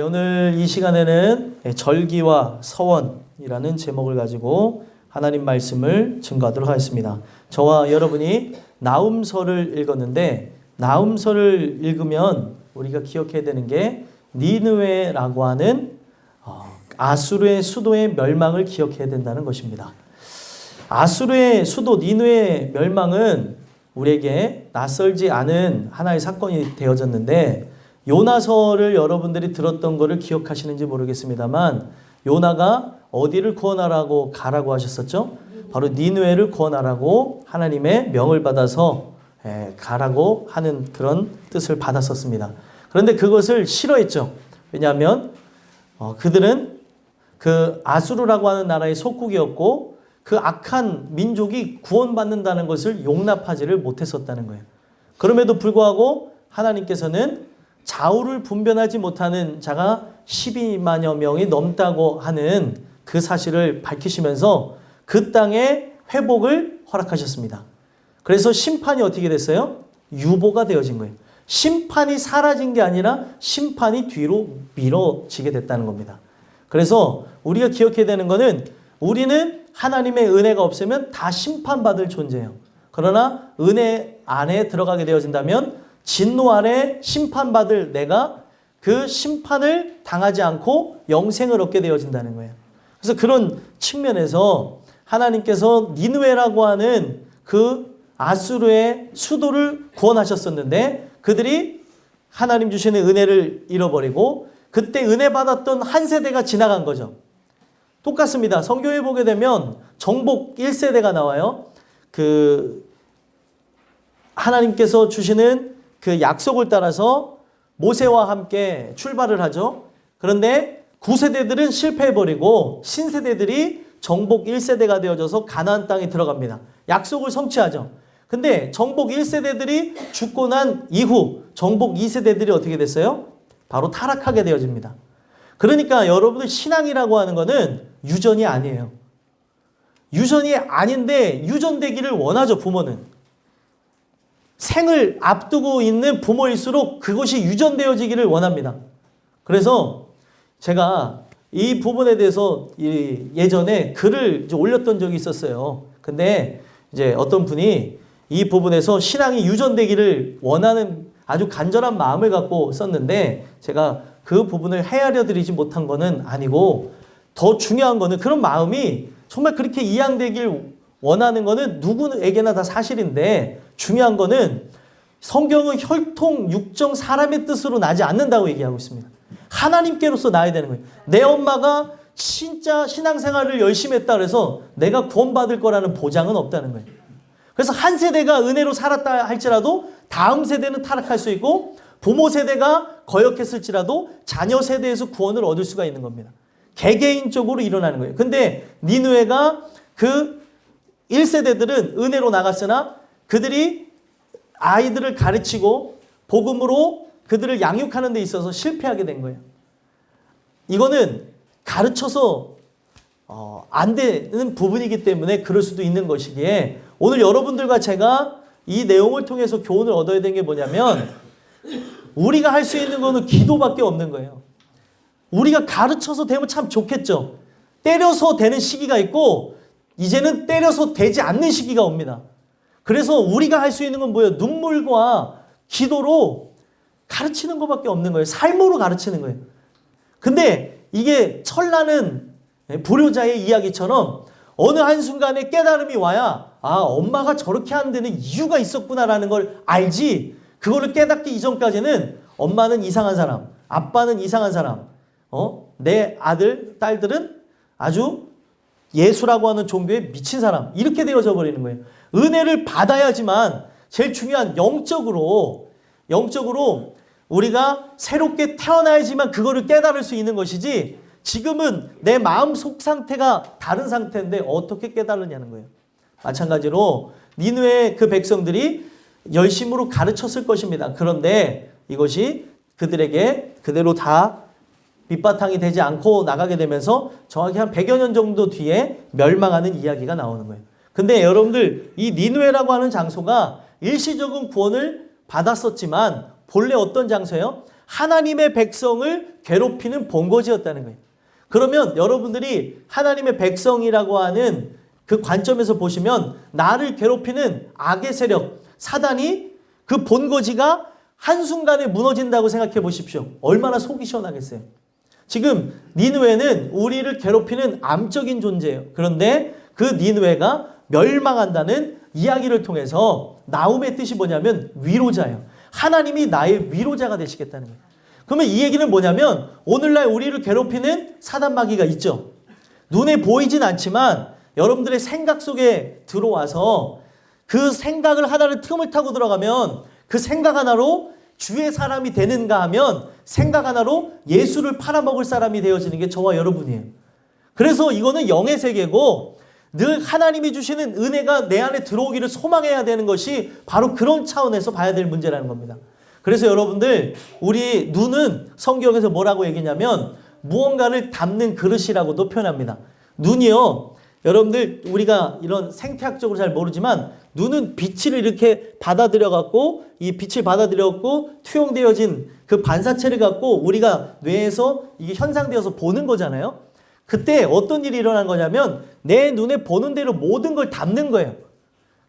오늘 이 시간에는 절기와 서원이라는 제목을 가지고 하나님 말씀을 증거하도록 하겠습니다. 저와 여러분이 나훔서를 읽었는데 나훔서를 읽으면 우리가 기억해야 되는 게 니느웨라고 하는 아수르의 수도의 멸망을 기억해야 된다는 것입니다. 아수르의 수도 니느웨의 멸망은 우리에게 낯설지 않은 하나의 사건이 되어졌는데 요나서를 여러분들이 들었던 것을 기억하시는지 모르겠습니다만 요나가 어디를 구원하라고 가라고 하셨었죠? 바로 니느웨를 구원하라고 하나님의 명을 받아서 가라고 하는 그런 뜻을 받았었습니다. 그런데 그것을 싫어했죠. 왜냐하면 그들은 그 아수르라고 하는 나라의 속국이었고 그 악한 민족이 구원받는다는 것을 용납하지를 못했었다는 거예요. 그럼에도 불구하고 하나님께서는 좌우를 분별하지 못하는 자가 12만여 명이 넘다고 하는 그 사실을 밝히시면서 그 땅의 회복을 허락하셨습니다. 그래서 심판이 어떻게 됐어요? 유보가 되어진 거예요. 심판이 사라진 게 아니라 심판이 뒤로 미뤄지게 됐다는 겁니다. 그래서 우리가 기억해야 되는 것은 우리는 하나님의 은혜가 없으면 다 심판받을 존재예요. 그러나 은혜 안에 들어가게 되어진다면 진노 아래 심판받을 내가 그 심판을 당하지 않고 영생을 얻게 되어진다는 거예요. 그래서 그런 측면에서 하나님께서 니느웨라고 하는 그 아수르의 수도를 구원하셨었는데 그들이 하나님 주시는 은혜를 잃어버리고 그때 은혜 받았던 한 세대가 지나간 거죠. 똑같습니다. 성경에 보게 되면 정복 1세대가 나와요. 그 하나님께서 주시는 그 약속을 따라서 모세와 함께 출발을 하죠. 그런데 9세대들은 실패해버리고 신세대들이 정복 1세대가 되어져서 가나안 땅에 들어갑니다. 약속을 성취하죠. 근데 정복 1세대들이 죽고 난 이후 정복 2세대들이 어떻게 됐어요? 바로 타락하게 되어집니다. 그러니까 여러분들 신앙이라고 하는 거는 유전이 아니에요. 유전이 아닌데 유전되기를 원하죠, 부모는. 생을 앞두고 있는 부모일수록 그것이 유전되어지기를 원합니다. 그래서 제가 이 부분에 대해서 예전에 글을 올렸던 적이 있었어요. 근데 이제 어떤 분이 이 부분에서 신앙이 유전되기를 원하는 아주 간절한 마음을 갖고 썼는데 제가 그 부분을 헤아려 드리지 못한 거는 아니고 더 중요한 거는 그런 마음이 정말 그렇게 이양되길 원하는 거는 누구에게나 다 사실인데 중요한 거는 성경은 혈통, 육정, 사람의 뜻으로 나지 않는다고 얘기하고 있습니다. 하나님께로서 나야 되는 거예요. 내 엄마가 진짜 신앙생활을 열심히 했다 그래서 내가 구원받을 거라는 보장은 없다는 거예요. 그래서 한 세대가 은혜로 살았다 할지라도 다음 세대는 타락할 수 있고 부모 세대가 거역했을지라도 자녀 세대에서 구원을 얻을 수가 있는 겁니다. 개개인적으로 일어나는 거예요. 근데 니느웨가 그 1세대들은 은혜로 나갔으나 그들이 아이들을 가르치고 복음으로 그들을 양육하는 데 있어서 실패하게 된 거예요. 이거는 가르쳐서 안 되는 부분이기 때문에 그럴 수도 있는 것이기에 오늘 여러분들과 제가 이 내용을 통해서 교훈을 얻어야 되는 게 뭐냐면 우리가 할 수 있는 거는 기도밖에 없는 거예요. 우리가 가르쳐서 되면 참 좋겠죠. 때려서 되는 시기가 있고 이제는 때려서 되지 않는 시기가 옵니다. 그래서 우리가 할 수 있는 건 뭐예요? 눈물과 기도로 가르치는 것밖에 없는 거예요. 삶으로 가르치는 거예요. 근데 이게 철나는 불효자의 이야기처럼 어느 한순간에 깨달음이 와야 엄마가 저렇게 하는 데는 이유가 있었구나라는 걸 알지 그거를 깨닫기 이전까지는 엄마는 이상한 사람, 아빠는 이상한 사람, 내 아들, 딸들은 아주 예수라고 하는 종교에 미친 사람 이렇게 되어져 버리는 거예요. 은혜를 받아야지만 제일 중요한 영적으로 우리가 새롭게 태어나야지만 그거를 깨달을 수 있는 것이지 지금은 내 마음 속 상태가 다른 상태인데 어떻게 깨달으냐는 거예요. 마찬가지로 니느웨의 그 백성들이 열심으로 가르쳤을 것입니다. 그런데 이것이 그들에게 그대로 다 밑바탕이 되지 않고 나가게 되면서 정확히 한 100여 년 정도 뒤에 멸망하는 이야기가 나오는 거예요. 근데 여러분들 이 니느웨라고 하는 장소가 일시적인 구원을 받았었지만 본래 어떤 장소예요? 하나님의 백성을 괴롭히는 본거지였다는 거예요. 그러면 여러분들이 하나님의 백성이라고 하는 그 관점에서 보시면 나를 괴롭히는 악의 세력, 사단이 그 본거지가 한순간에 무너진다고 생각해 보십시오. 얼마나 속이 시원하겠어요. 지금 니느웨는 우리를 괴롭히는 암적인 존재예요. 그런데 그 니느웨가 멸망한다는 이야기를 통해서 나움의 뜻이 뭐냐면 위로자예요. 하나님이 나의 위로자가 되시겠다는 거예요. 그러면 이 얘기는 뭐냐면 오늘날 우리를 괴롭히는 사단 마귀가 있죠. 눈에 보이진 않지만 여러분들의 생각 속에 들어와서 그 생각을 하나를 틈을 타고 들어가면 그 생각 하나로 주의 사람이 되는가 하면 생각 하나로 예수를 팔아먹을 사람이 되어지는 게 저와 여러분이에요. 그래서 이거는 영의 세계고 늘 하나님이 주시는 은혜가 내 안에 들어오기를 소망해야 되는 것이 바로 그런 차원에서 봐야 될 문제라는 겁니다. 그래서 여러분들 우리 눈은 성경에서 뭐라고 얘기냐면 무언가를 담는 그릇이라고도 표현합니다. 눈이요. 여러분들 우리가 이런 생태학적으로 잘 모르지만 눈은 빛을 이렇게 받아들여 갖고 이 빛을 받아들여 갖고 투영되어진 그 반사체를 갖고 우리가 뇌에서 이게 현상되어서 보는 거잖아요. 그때 어떤 일이 일어난 거냐면 내 눈에 보는 대로 모든 걸 담는 거예요.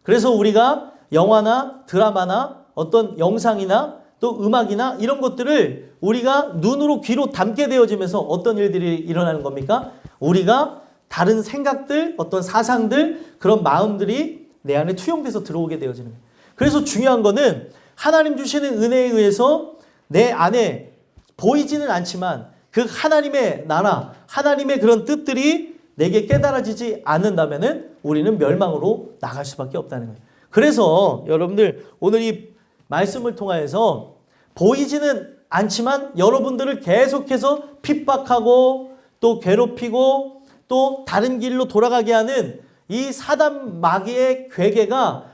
그래서 우리가 영화나 드라마나 어떤 영상이나 또 음악이나 이런 것들을 우리가 눈으로 귀로 담게 되어지면서 어떤 일들이 일어나는 겁니까? 우리가 다른 생각들, 어떤 사상들, 그런 마음들이 내 안에 투영돼서 들어오게 되어지는 거예요. 그래서 중요한 거는 하나님 주시는 은혜에 의해서 내 안에 보이지는 않지만 그 하나님의 나라, 하나님의 그런 뜻들이 내게 깨달아지지 않는다면은 우리는 멸망으로 나갈 수밖에 없다는 거예요. 그래서 여러분들 오늘 이 말씀을 통하여서 보이지는 않지만 여러분들을 계속해서 핍박하고 또 괴롭히고 또 다른 길로 돌아가게 하는 이 사단 마귀의 괴계가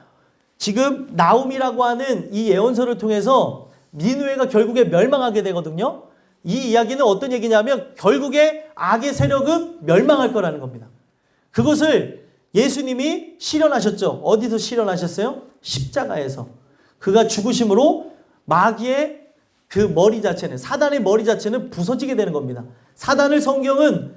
지금 나움이라고 하는 이 예언서를 통해서 니느웨가 결국에 멸망하게 되거든요. 이 이야기는 어떤 얘기냐면 결국에 악의 세력은 멸망할 거라는 겁니다. 그것을 예수님이 실현하셨죠. 어디서 실현하셨어요? 십자가에서. 그가 죽으심으로 마귀의 그 머리 자체는, 사단의 머리 자체는 부서지게 되는 겁니다. 사단을 성경은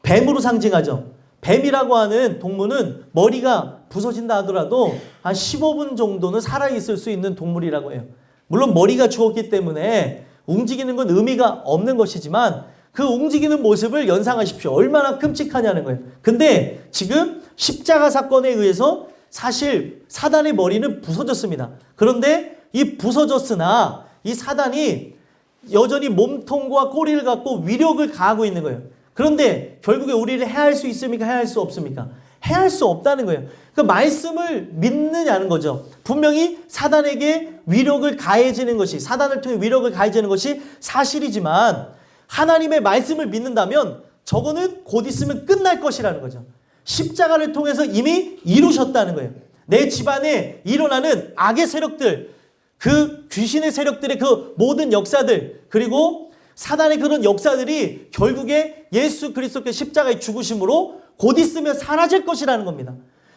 뱀으로 상징하죠. 뱀이라고 하는 동물은 머리가 부서진다 하더라도 한 15분 정도는 살아있을 수 있는 동물이라고 해요. 물론 머리가 죽었기 때문에 움직이는 건 의미가 없는 것이지만 그 움직이는 모습을 연상하십시오. 얼마나 끔찍하냐는 거예요. 근데 지금 십자가 사건에 의해서 사실 사단의 머리는 부서졌습니다. 그런데 이 부서졌으나 이 사단이 여전히 몸통과 꼬리를 갖고 위력을 가하고 있는 거예요. 그런데 결국에 우리를 해할 수 있습니까? 해할 수 없습니까? 해할 수 없다는 거예요. 그 말씀을 믿느냐는 거죠. 분명히 사단에게 위력을 가해지는 것이, 사단을 통해 위력을 가해지는 것이 사실이지만 하나님의 말씀을 믿는다면 저거는 곧 있으면 끝날 것이라는 거죠. 십자가를 통해서 이미 이루셨다는 거예요. 내 집안에 일어나는 악의 세력들, 그 귀신의 세력들의 그 모든 역사들, 그리고 사단의 그런 역사들이 결국에 예수 그리스도의 십자가의 죽으심으로 곧 있으면 사라질 것이라는 겁니다.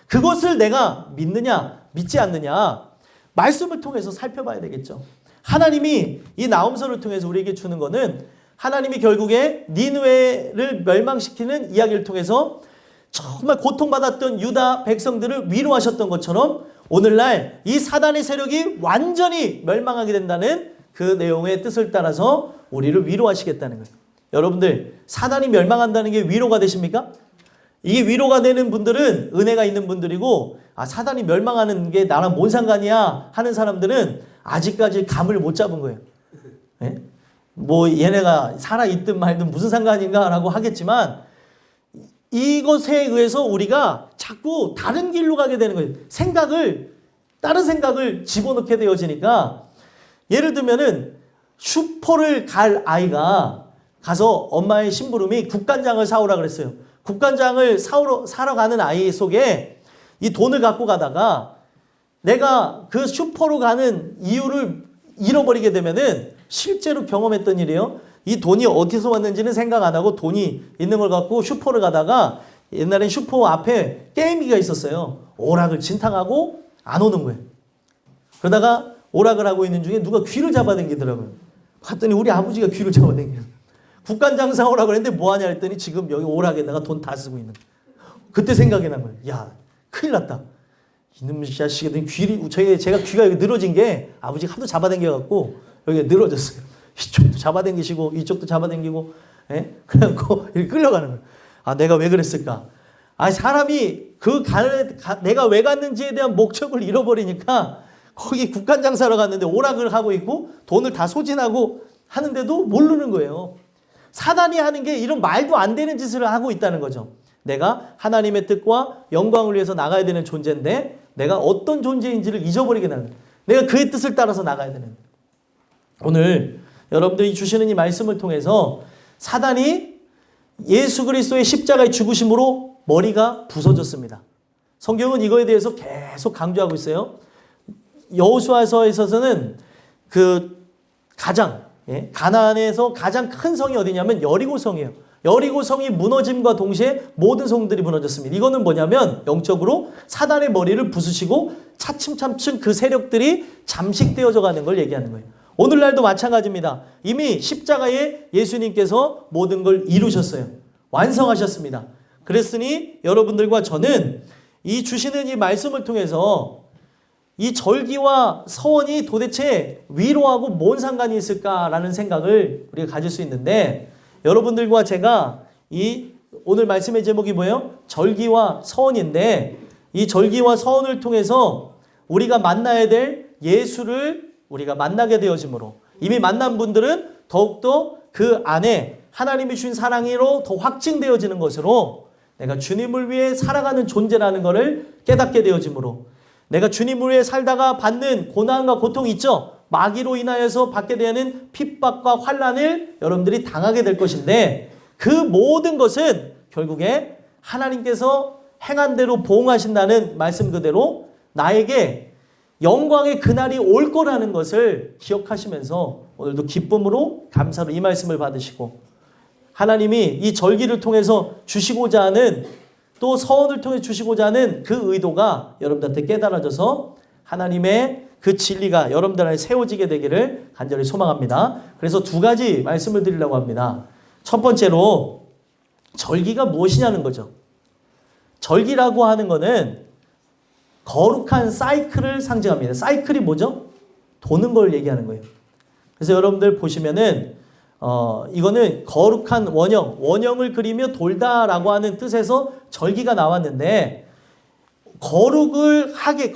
그것을 내가 믿느냐 믿지 않느냐 말씀을 통해서 살펴봐야 되겠죠. 하나님이 이 나음서를 통해서 우리에게 주는 거는 하나님이 결국에 니느웨를 멸망시키는 이야기를 통해서 정말 고통받았던 유다 백성들을 위로하셨던 것처럼 오늘날 이 사단의 세력이 완전히 멸망하게 된다는 그 내용의 뜻을 따라서 우리를 위로하시겠다는 거예요. 여러분들 사단이 멸망한다는 게 위로가 되십니까? 이게 위로가 되는 분들은 은혜가 있는 분들이고 사단이 멸망하는 게 나랑 뭔 상관이야 하는 사람들은 아직까지 감을 못 잡은 거예요. 네? 뭐 얘네가 살아있든 말든 무슨 상관인가 라고 하겠지만 이것에 의해서 우리가 자꾸 다른 길로 가게 되는 거예요. 다른 생각을 집어넣게 되어지니까 예를 들면은 슈퍼를 갈 아이가 가서 엄마의 심부름이 국간장을 사오라 그랬어요. 국간장을 사러 가는 아이 속에 이 돈을 갖고 가다가 내가 그 슈퍼로 가는 이유를 잃어버리게 되면은 실제로 경험했던 일이에요. 이 돈이 어디서 왔는지는 생각 안 하고 돈이 있는 걸 갖고 슈퍼를 가다가 옛날엔 슈퍼 앞에 게임기가 있었어요. 오락을 진탕하고 안 오는 거예요. 그러다가 오락을 하고 있는 중에 누가 귀를 잡아당기더라고요. 봤더니 우리 아버지가 귀를 잡아당겨요. 국간장사 오라고 그랬는데 뭐하냐 했더니 지금 여기 오락에다가 돈 다 쓰고 있는 거예요. 그때 생각이 난 거예요. 야, 큰일 났다. 이놈 자식이 제가 귀가 여기 늘어진 게 아버지가 하도 잡아당겨갖고 여기가 늘어졌어요. 이쪽도 잡아당기시고 이쪽도 잡아당기고, 예? 그래갖고 이렇게 끌려가는 거예요. 아, 내가 왜 그랬을까? 아, 사람이 내가 왜 갔는지에 대한 목적을 잃어버리니까 거기 국간장사로 갔는데 오락을 하고 있고 돈을 다 소진하고 하는데도 모르는 거예요. 사단이 하는 게 이런 말도 안 되는 짓을 하고 있다는 거죠. 내가 하나님의 뜻과 영광을 위해서 나가야 되는 존재인데 내가 어떤 존재인지를 잊어버리게 되는 거예요. 내가 그의 뜻을 따라서 나가야 되는 거예요. 오늘 여러분들이 주시는 이 말씀을 통해서 사단이 예수 그리스도의 십자가의 죽으심으로 머리가 부서졌습니다. 성경은 이거에 대해서 계속 강조하고 있어요. 여호수아서에서는 가나안에서 가장 큰 성이 어디냐면 여리고성이에요. 여리고성이 무너짐과 동시에 모든 성들이 무너졌습니다. 이거는 뭐냐면 영적으로 사단의 머리를 부수시고 차츰차츰 그 세력들이 잠식되어져 가는 걸 얘기하는 거예요. 오늘날도 마찬가지입니다. 이미 십자가에 예수님께서 모든 걸 이루셨어요. 완성하셨습니다. 그랬으니 여러분들과 저는 이 주시는 이 말씀을 통해서 이 절기와 서원이 도대체 위로하고 뭔 상관이 있을까라는 생각을 우리가 가질 수 있는데, 여러분들과 제가 오늘 말씀의 제목이 뭐예요? 절기와 서원인데, 이 절기와 서원을 통해서 우리가 만나야 될 예수를 우리가 만나게 되어짐으로, 이미 만난 분들은 더욱더 그 안에 하나님이 주신 사랑으로 더 확증되어지는 것으로 내가 주님을 위해 살아가는 존재라는 것을 깨닫게 되어짐으로, 내가 주님을 위해 살다가 받는 고난과 고통이 있죠. 마귀로 인하여서 받게 되는 핍박과 환난을 여러분들이 당하게 될 것인데, 그 모든 것은 결국에 하나님께서 행한 대로 보응하신다는 말씀 그대로 나에게 영광의 그날이 올 거라는 것을 기억하시면서 오늘도 기쁨으로 감사로 이 말씀을 받으시고, 하나님이 이 절기를 통해서 주시고자 하는, 또 서원을 통해 주시고자 하는 그 의도가 여러분들한테 깨달아져서 하나님의 그 진리가 여러분들 안에 세워지게 되기를 간절히 소망합니다. 그래서 두 가지 말씀을 드리려고 합니다. 첫 번째로 절기가 무엇이냐는 거죠. 절기라고 하는 거는 거룩한 사이클을 상징합니다. 사이클이 뭐죠? 도는 걸 얘기하는 거예요. 그래서 여러분들 보시면은 이거는 거룩한 원형을 그리며 돌다라고 하는 뜻에서 절기가 나왔는데, 거룩하게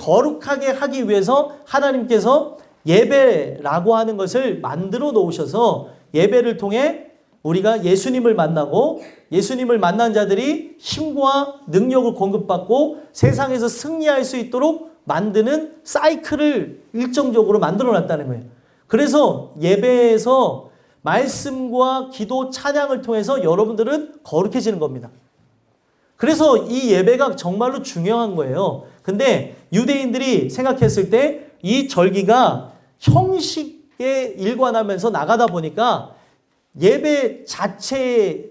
하기 위해서 하나님께서 예배라고 하는 것을 만들어 놓으셔서 예배를 통해 우리가 예수님을 만나고, 예수님을 만난 자들이 힘과 능력을 공급받고 세상에서 승리할 수 있도록 만드는 사이클을 일정적으로 만들어 놨다는 거예요. 그래서 예배에서 말씀과 기도, 찬양을 통해서 여러분들은 거룩해지는 겁니다. 그래서 이 예배가 정말로 중요한 거예요. 근데 유대인들이 생각했을 때 이 절기가 형식에 일관하면서 나가다 보니까 예배 자체에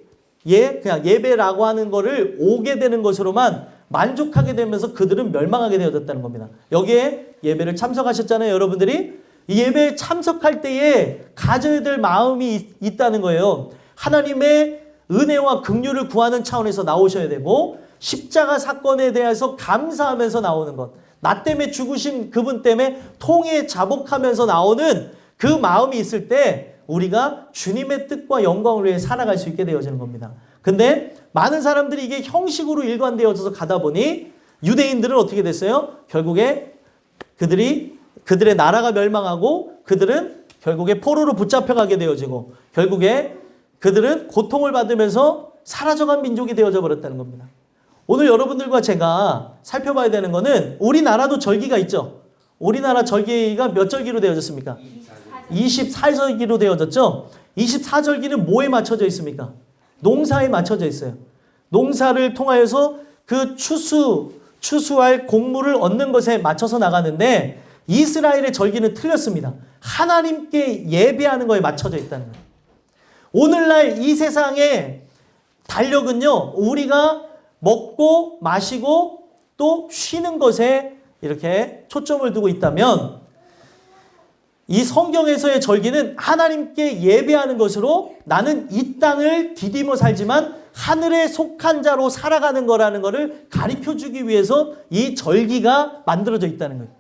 그냥 예배라고 하는 거를 오게 되는 것으로만 만족하게 되면서 그들은 멸망하게 되어졌다는 겁니다. 여기에 예배를 참석하셨잖아요, 여러분들이. 이 예배에 참석할 때에 가져야 될 마음이 있다는 거예요. 하나님의 은혜와 긍휼을 구하는 차원에서 나오셔야 되고, 십자가 사건에 대해서 감사하면서 나오는 것, 나 때문에 죽으신 그분 때문에 통해 자복하면서 나오는 그 마음이 있을 때 우리가 주님의 뜻과 영광을 위해 살아갈 수 있게 되어지는 겁니다. 근데 많은 사람들이 이게 형식으로 일관되어져서 가다 보니 유대인들은 어떻게 됐어요? 결국에 그들의 나라가 멸망하고, 그들은 결국에 포로로 붙잡혀가게 되어지고, 결국에 그들은 고통을 받으면서 사라져간 민족이 되어져 버렸다는 겁니다. 오늘 여러분들과 제가 살펴봐야 되는 거는, 우리나라도 절기가 있죠. 우리나라 절기가 몇 절기로 되어졌습니까? 24절기로 되어졌죠. 24절기는 뭐에 맞춰져 있습니까? 농사에 맞춰져 있어요. 농사를 통하여서 그 추수할 곡물을 얻는 것에 맞춰서 나가는데, 이스라엘의 절기는 틀렸습니다. 하나님께 예배하는 거에 맞춰져 있다는 거예요. 오늘날 이 세상의 달력은요, 우리가 먹고 마시고 또 쉬는 것에 이렇게 초점을 두고 있다면, 이 성경에서의 절기는 하나님께 예배하는 것으로 나는 이 땅을 디디며 살지만 하늘에 속한 자로 살아가는 거라는 것을 가르쳐주기 위해서 이 절기가 만들어져 있다는 거예요.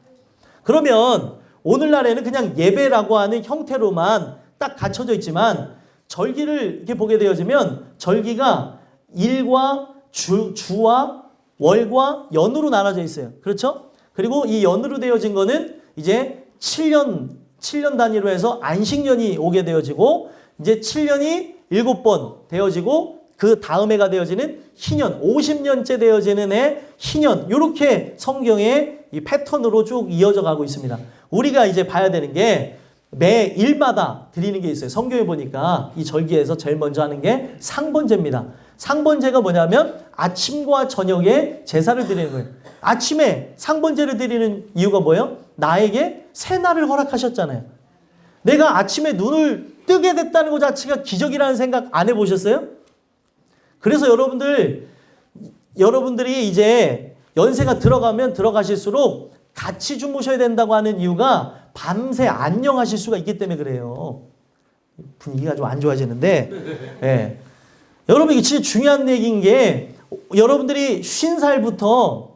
그러면 오늘날에는 그냥 예배라고 하는 형태로만 딱 갖춰져 있지만 절기를 이렇게 보게 되어지면 절기가 일과 주와 월과 연으로 나눠져 있어요. 그렇죠? 그리고 이 연으로 되어진 거는 이제 7년 단위로 해서 안식년이 오게 되어지고 이제 7년이 7번 되어지고 그 다음 해가 되어지는 희년, 50년째 되어지는 해 희년, 이렇게 성경의 이 패턴으로 쭉 이어져 가고 있습니다. 우리가 이제 봐야 되는 게 매 일마다 드리는 게 있어요. 성경에 보니까 이 절기에서 제일 먼저 하는 게 상번제입니다. 상번제가 뭐냐면 아침과 저녁에 제사를 드리는 거예요. 아침에 상번제를 드리는 이유가 뭐예요? 나에게 새날을 허락하셨잖아요. 내가 아침에 눈을 뜨게 됐다는 것 자체가 기적이라는 생각 안 해보셨어요? 그래서 여러분들이 이제 연세가 들어가면 들어가실수록 같이 주무셔야 된다고 하는 이유가 밤새 안녕하실 수가 있기 때문에 그래요. 분위기가 좀 안 좋아지는데 예. 여러분 이게 진짜 중요한 얘기인 게 여러분들이 50살부터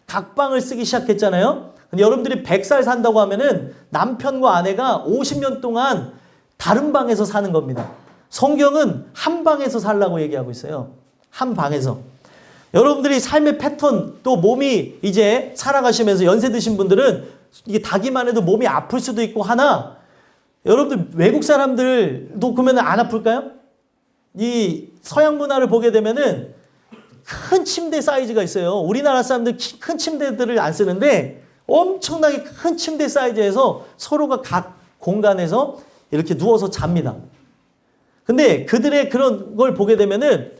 각방을 쓰기 시작했잖아요. 근데 여러분들이 100살 산다고 하면은 남편과 아내가 50년 동안 다른 방에서 사는 겁니다. 성경은 한 방에서 살라고 얘기하고 있어요. 한 방에서. 여러분들이 삶의 패턴 또 몸이 이제 살아가시면서 연세 드신 분들은 이게 닭이만 해도 몸이 아플 수도 있고 하나 여러분들 외국 사람들도 그러면 안 아플까요? 이 서양 문화를 보게 되면은 큰 침대 사이즈가 있어요. 우리나라 사람들 큰 침대들을 안 쓰는데 엄청나게 큰 침대 사이즈에서 서로가 각 공간에서 이렇게 누워서 잡니다. 근데 그들의 그런 걸 보게 되면은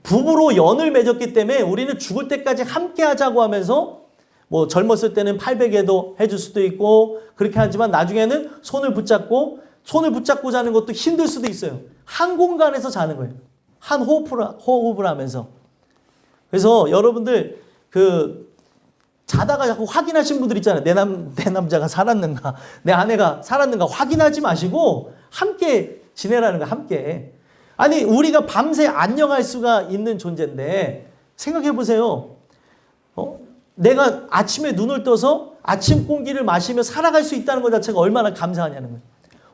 부부로 연을 맺었기 때문에 우리는 죽을 때까지 함께 하자고 하면서 뭐 젊었을 때는 800에도 해줄 수도 있고 그렇게 하지만 나중에는 손을 붙잡고 자는 것도 힘들 수도 있어요. 한 공간에서 자는 거예요. 한 호흡을 하면서. 그래서 여러분들 자다가 자꾸 확인하신 분들 있잖아요. 내 남자가 살았는가, 내 아내가 살았는가 확인하지 마시고 함께 지내라는 거야. 함께. 아니 우리가 밤새 안녕할 수가 있는 존재인데 생각해 보세요. 내가 아침에 눈을 떠서 아침 공기를 마시며 살아갈 수 있다는 것 자체가 얼마나 감사하냐는 거예요.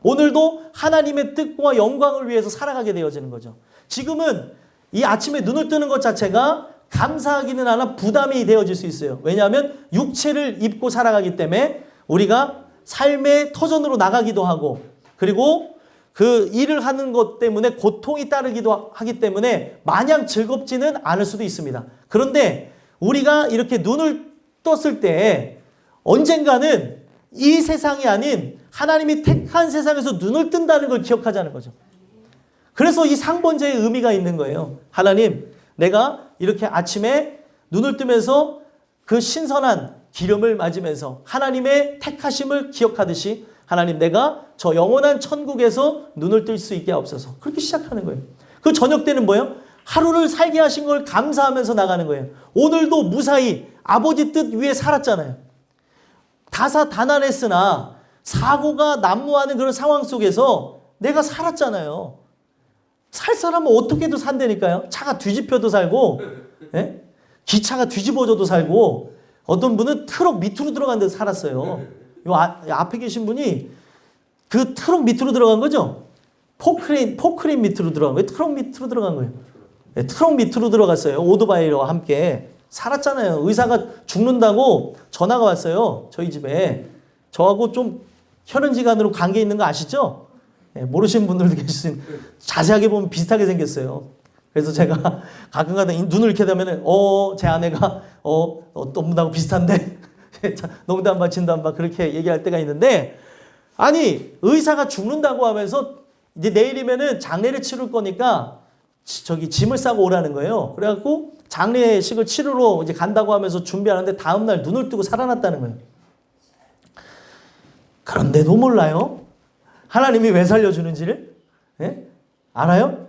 오늘도 하나님의 뜻과 영광을 위해서 살아가게 되어지는 거죠. 지금은 이 아침에 눈을 뜨는 것 자체가 감사하기는 하나 부담이 되어질 수 있어요. 왜냐하면 육체를 입고 살아가기 때문에 우리가 삶의 터전으로 나가기도 하고 그리고 그 일을 하는 것 때문에 고통이 따르기도 하기 때문에 마냥 즐겁지는 않을 수도 있습니다. 그런데 우리가 이렇게 눈을 떴을 때 언젠가는 이 세상이 아닌 하나님이 택한 세상에서 눈을 뜬다는 걸 기억하자는 거죠. 그래서 이 상번제의 의미가 있는 거예요. 하나님, 내가 이렇게 아침에 눈을 뜨면서 그 신선한 기름을 맞으면서 하나님의 택하심을 기억하듯이 하나님 내가 저 영원한 천국에서 눈을 뜰 수 있게 하옵소서. 그렇게 시작하는 거예요. 그 저녁 때는 뭐예요? 하루를 살게 하신 걸 감사하면서 나가는 거예요. 오늘도 무사히 아버지 뜻 위에 살았잖아요. 다사다난했으나 사고가 난무하는 그런 상황 속에서 내가 살았잖아요. 살 사람은 어떻게도 산다니까요. 차가 뒤집혀도 살고 예? 기차가 뒤집어져도 살고 어떤 분은 트럭 밑으로 들어간 데서 살았어요. 요 앞에 계신 분이 그 트럭 밑으로 들어간 거죠. 포크레인 밑으로 들어간 거예요. 트럭 밑으로 들어간 거예요. 네, 트럭 밑으로 들어갔어요. 오토바이와 함께 살았잖아요. 의사가 죽는다고 전화가 왔어요. 저희 집에. 저하고 좀 혈연지간으로 관계 있는 거 아시죠? 네, 모르시는 분들도 계시죠. 자세하게 보면 비슷하게 생겼어요. 그래서 제가 가끔가다 눈을 이렇게 되면은 제 아내가 너무나고 비슷한데 농담 봐 진담 봐 그렇게 얘기할 때가 있는데 아니 의사가 죽는다고 하면서 이제 내일이면은 장례를 치를 거니까 짐을 싸고 오라는 거예요. 그래갖고 장례식을 치르러 이제 간다고 하면서 준비하는데 다음날 눈을 뜨고 살아났다는 거예요. 그런데도 몰라요. 하나님이 왜 살려주는지를? 네? 알아요?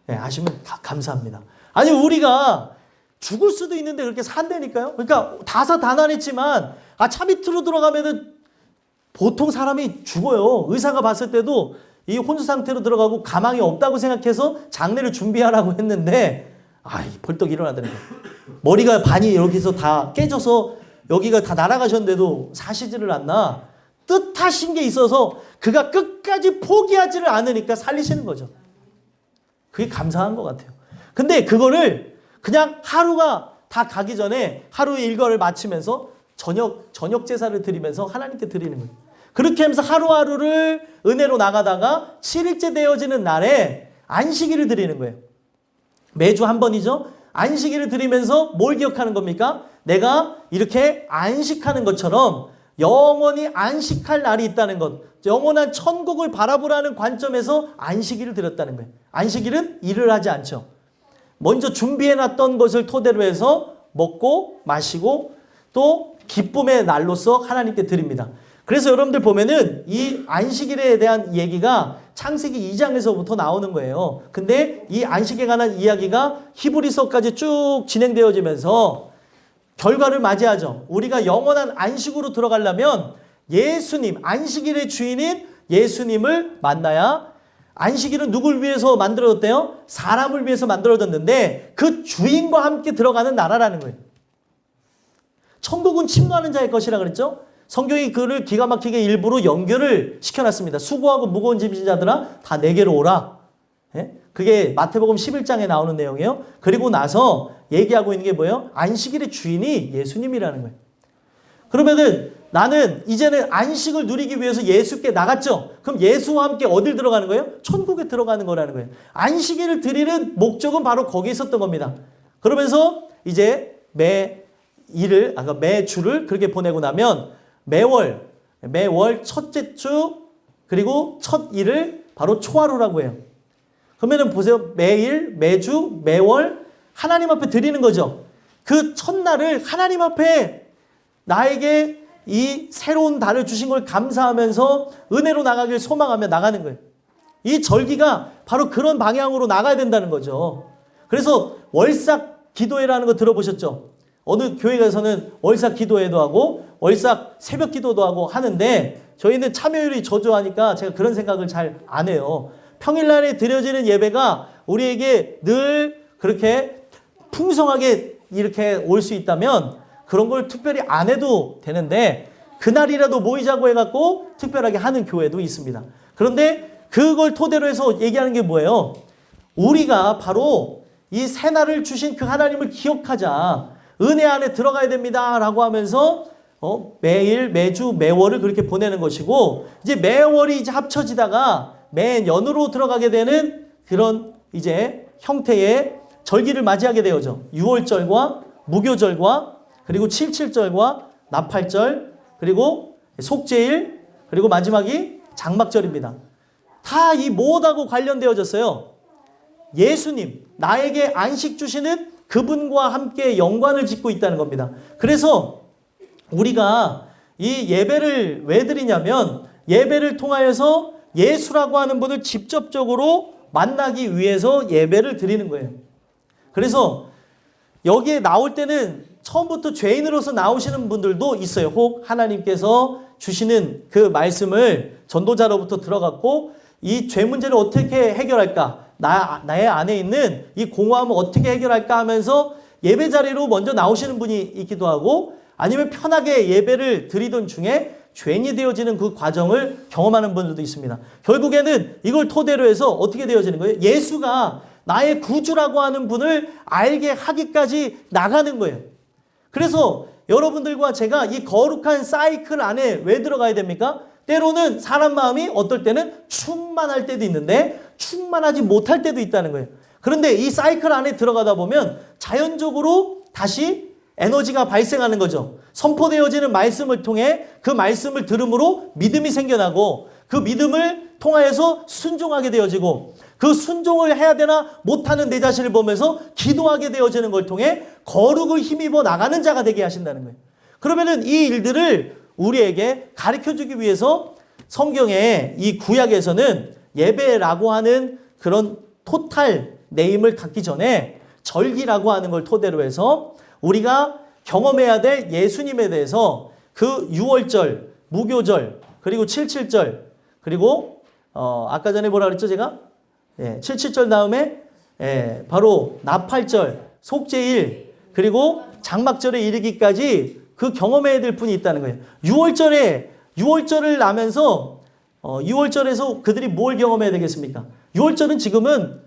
네, 아시면 감사합니다. 아니 우리가 죽을 수도 있는데 그렇게 산다니까요. 그러니까 다사다난했지만 차 밑으로 들어가면은 보통 사람이 죽어요. 의사가 봤을 때도 이 혼수 상태로 들어가고 가망이 없다고 생각해서 장례를 준비하라고 했는데 벌떡 일어나더라고요. 머리가 반이 여기서 다 깨져서 여기가 다 날아가셨는데도 사시지를 않나. 뜻하신 게 있어서 그가 끝까지 포기하지를 않으니까 살리시는 거죠. 그게 감사한 것 같아요. 근데 그거를 그냥 하루가 다 가기 전에 하루의 일과를 마치면서 저녁 제사를 드리면서 하나님께 드리는 거예요. 그렇게 하면서 하루하루를 은혜로 나가다가 7일째 되어지는 날에 안식일을 드리는 거예요. 매주 한 번이죠. 안식일을 드리면서 뭘 기억하는 겁니까? 내가 이렇게 안식하는 것처럼 영원히 안식할 날이 있다는 것, 영원한 천국을 바라보라는 관점에서 안식일을 드렸다는 거예요. 안식일은 일을 하지 않죠. 먼저 준비해놨던 것을 토대로 해서 먹고 마시고 또 기쁨의 날로서 하나님께 드립니다. 그래서 여러분들 보면은 이 안식일에 대한 얘기가 창세기 2장에서부터 나오는 거예요. 근데 이 안식에 관한 이야기가 히브리서까지 쭉 진행되어지면서 결과를 맞이하죠. 우리가 영원한 안식으로 들어가려면 예수님, 안식일의 주인인 예수님을 만나야. 안식일은 누굴 위해서 만들어졌대요? 사람을 위해서 만들어졌는데 그 주인과 함께 들어가는 나라라는 거예요. 천국은 침노하는 자의 것이라 그랬죠? 성경이 그를 기가 막히게 일부러 연결을 시켜놨습니다. 수고하고 무거운 짐진 자들아 다 내게로 오라. 예? 그게 마태복음 11장에 나오는 내용이에요. 그리고 나서 얘기하고 있는 게 뭐예요? 안식일의 주인이 예수님이라는 거예요. 그러면은 나는 이제는 안식을 누리기 위해서 예수께 나갔죠. 그럼 예수와 함께 어딜 들어가는 거예요? 천국에 들어가는 거라는 거예요. 안식일을 드리는 목적은 바로 거기에 있었던 겁니다. 그러면서 이제 매주를 그렇게 보내고 나면 매월 첫째 주 그리고 첫 일을 바로 초하루라고 해요. 그러면은 보세요. 매일, 매주, 매월 하나님 앞에 드리는 거죠. 그 첫날을 하나님 앞에 나에게 이 새로운 달을 주신 걸 감사하면서 은혜로 나가길 소망하며 나가는 거예요. 이 절기가 바로 그런 방향으로 나가야 된다는 거죠. 그래서 월삭 기도회라는 거 들어보셨죠? 어느 교회 가서는 월삭 기도회도 하고 월삭 새벽 기도도 하고 하는데 저희는 참여율이 저조하니까 제가 그런 생각을 잘 안 해요. 평일날에 드려지는 예배가 우리에게 늘 그렇게 풍성하게 이렇게 올 수 있다면 그런 걸 특별히 안 해도 되는데 그날이라도 모이자고 해갖고 특별하게 하는 교회도 있습니다. 그런데 그걸 토대로 해서 얘기하는 게 뭐예요? 우리가 바로 이 새날을 주신 그 하나님을 기억하자. 은혜 안에 들어가야 됩니다. 라고 하면서 매일, 매주, 매월을 그렇게 보내는 것이고 이제 매월이 이제 합쳐지다가 매년으로 들어가게 되는 그런 이제 형태의 절기를 맞이하게 되어죠. 유월절과 무교절과 그리고 칠칠절과 나팔절 그리고 속죄일 그리고 마지막이 장막절입니다. 다 이 무엇하고 관련되어졌어요? 예수님, 나에게 안식 주시는 그분과 함께 연관을 짓고 있다는 겁니다. 그래서 우리가 이 예배를 왜 드리냐면 예배를 통하여서 예수라고 하는 분을 직접적으로 만나기 위해서 예배를 드리는 거예요. 그래서 여기에 나올 때는 처음부터 죄인으로서 나오시는 분들도 있어요. 혹 하나님께서 주시는 그 말씀을 전도자로부터 들어갔고 이 죄 문제를 어떻게 해결할까? 나의 안에 있는 이 공허함을 어떻게 해결할까 하면서 예배 자리로 먼저 나오시는 분이 있기도 하고 아니면 편하게 예배를 드리던 중에 죄인이 되어지는 그 과정을 경험하는 분들도 있습니다. 결국에는 이걸 토대로 해서 어떻게 되어지는 거예요? 예수가 나의 구주라고 하는 분을 알게 하기까지 나가는 거예요. 그래서 여러분들과 제가 이 거룩한 사이클 안에 왜 들어가야 됩니까? 때로는 사람 마음이 어떨 때는 충만할 때도 있는데 충만하지 못할 때도 있다는 거예요. 그런데 이 사이클 안에 들어가다 보면 자연적으로 다시 에너지가 발생하는 거죠. 선포되어지는 말씀을 통해 그 말씀을 들음으로 믿음이 생겨나고 그 믿음을 통하여서 순종하게 되어지고 그 순종을 해야 되나 못하는 내 자신을 보면서 기도하게 되어지는 걸 통해 거룩을 힘입어 나가는 자가 되게 하신다는 거예요. 그러면은 이 일들을 우리에게 가르쳐주기 위해서 성경의 이 구약에서는 예배라고 하는 그런 토탈 네임을 갖기 전에 절기라고 하는 걸 토대로 해서 우리가 경험해야 될 예수님에 대해서 그 유월절, 무교절, 그리고 77절, 그리고 아까 전에 뭐라 그랬죠 제가? 77절 다음에 바로 나팔절, 속죄일, 그리고 장막절에 이르기까지 그 경험해야 될 분이 있다는 거예요. 6월절을 나면서 6월절에서 그들이 뭘 경험해야 되겠습니까? 6월절은 지금은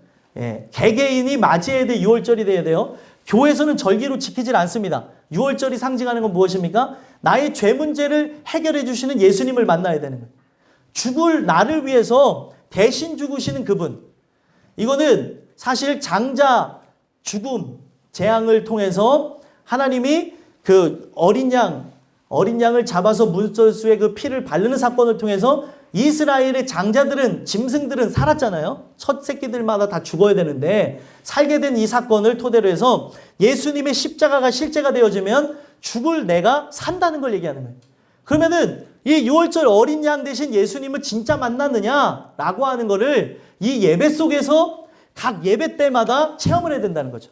개개인이 맞이해야 될 6월절이 돼야 돼요. 교회에서는 절기로 지키질 않습니다. 6월절이 상징하는 건 무엇입니까? 나의 죄 문제를 해결해 주시는 예수님을 만나야 되는 거예요. 죽을 나를 위해서 대신 죽으시는 그분. 이거는 사실 장자 죽음 재앙을 통해서 하나님이 그 어린 양을 잡아서 문설수에 그 피를 바르는 사건을 통해서 이스라엘의 장자들은, 짐승들은 살았잖아요. 첫 새끼들마다 다 죽어야 되는데 살게 된 이 사건을 토대로 해서 예수님의 십자가가 실제가 되어지면 죽을 내가 산다는 걸 얘기하는 거예요. 그러면은 이 6월절 어린 양 대신 예수님을 진짜 만났느냐라고 하는 거를 이 예배 속에서 각 예배 때마다 체험을 해야 된다는 거죠.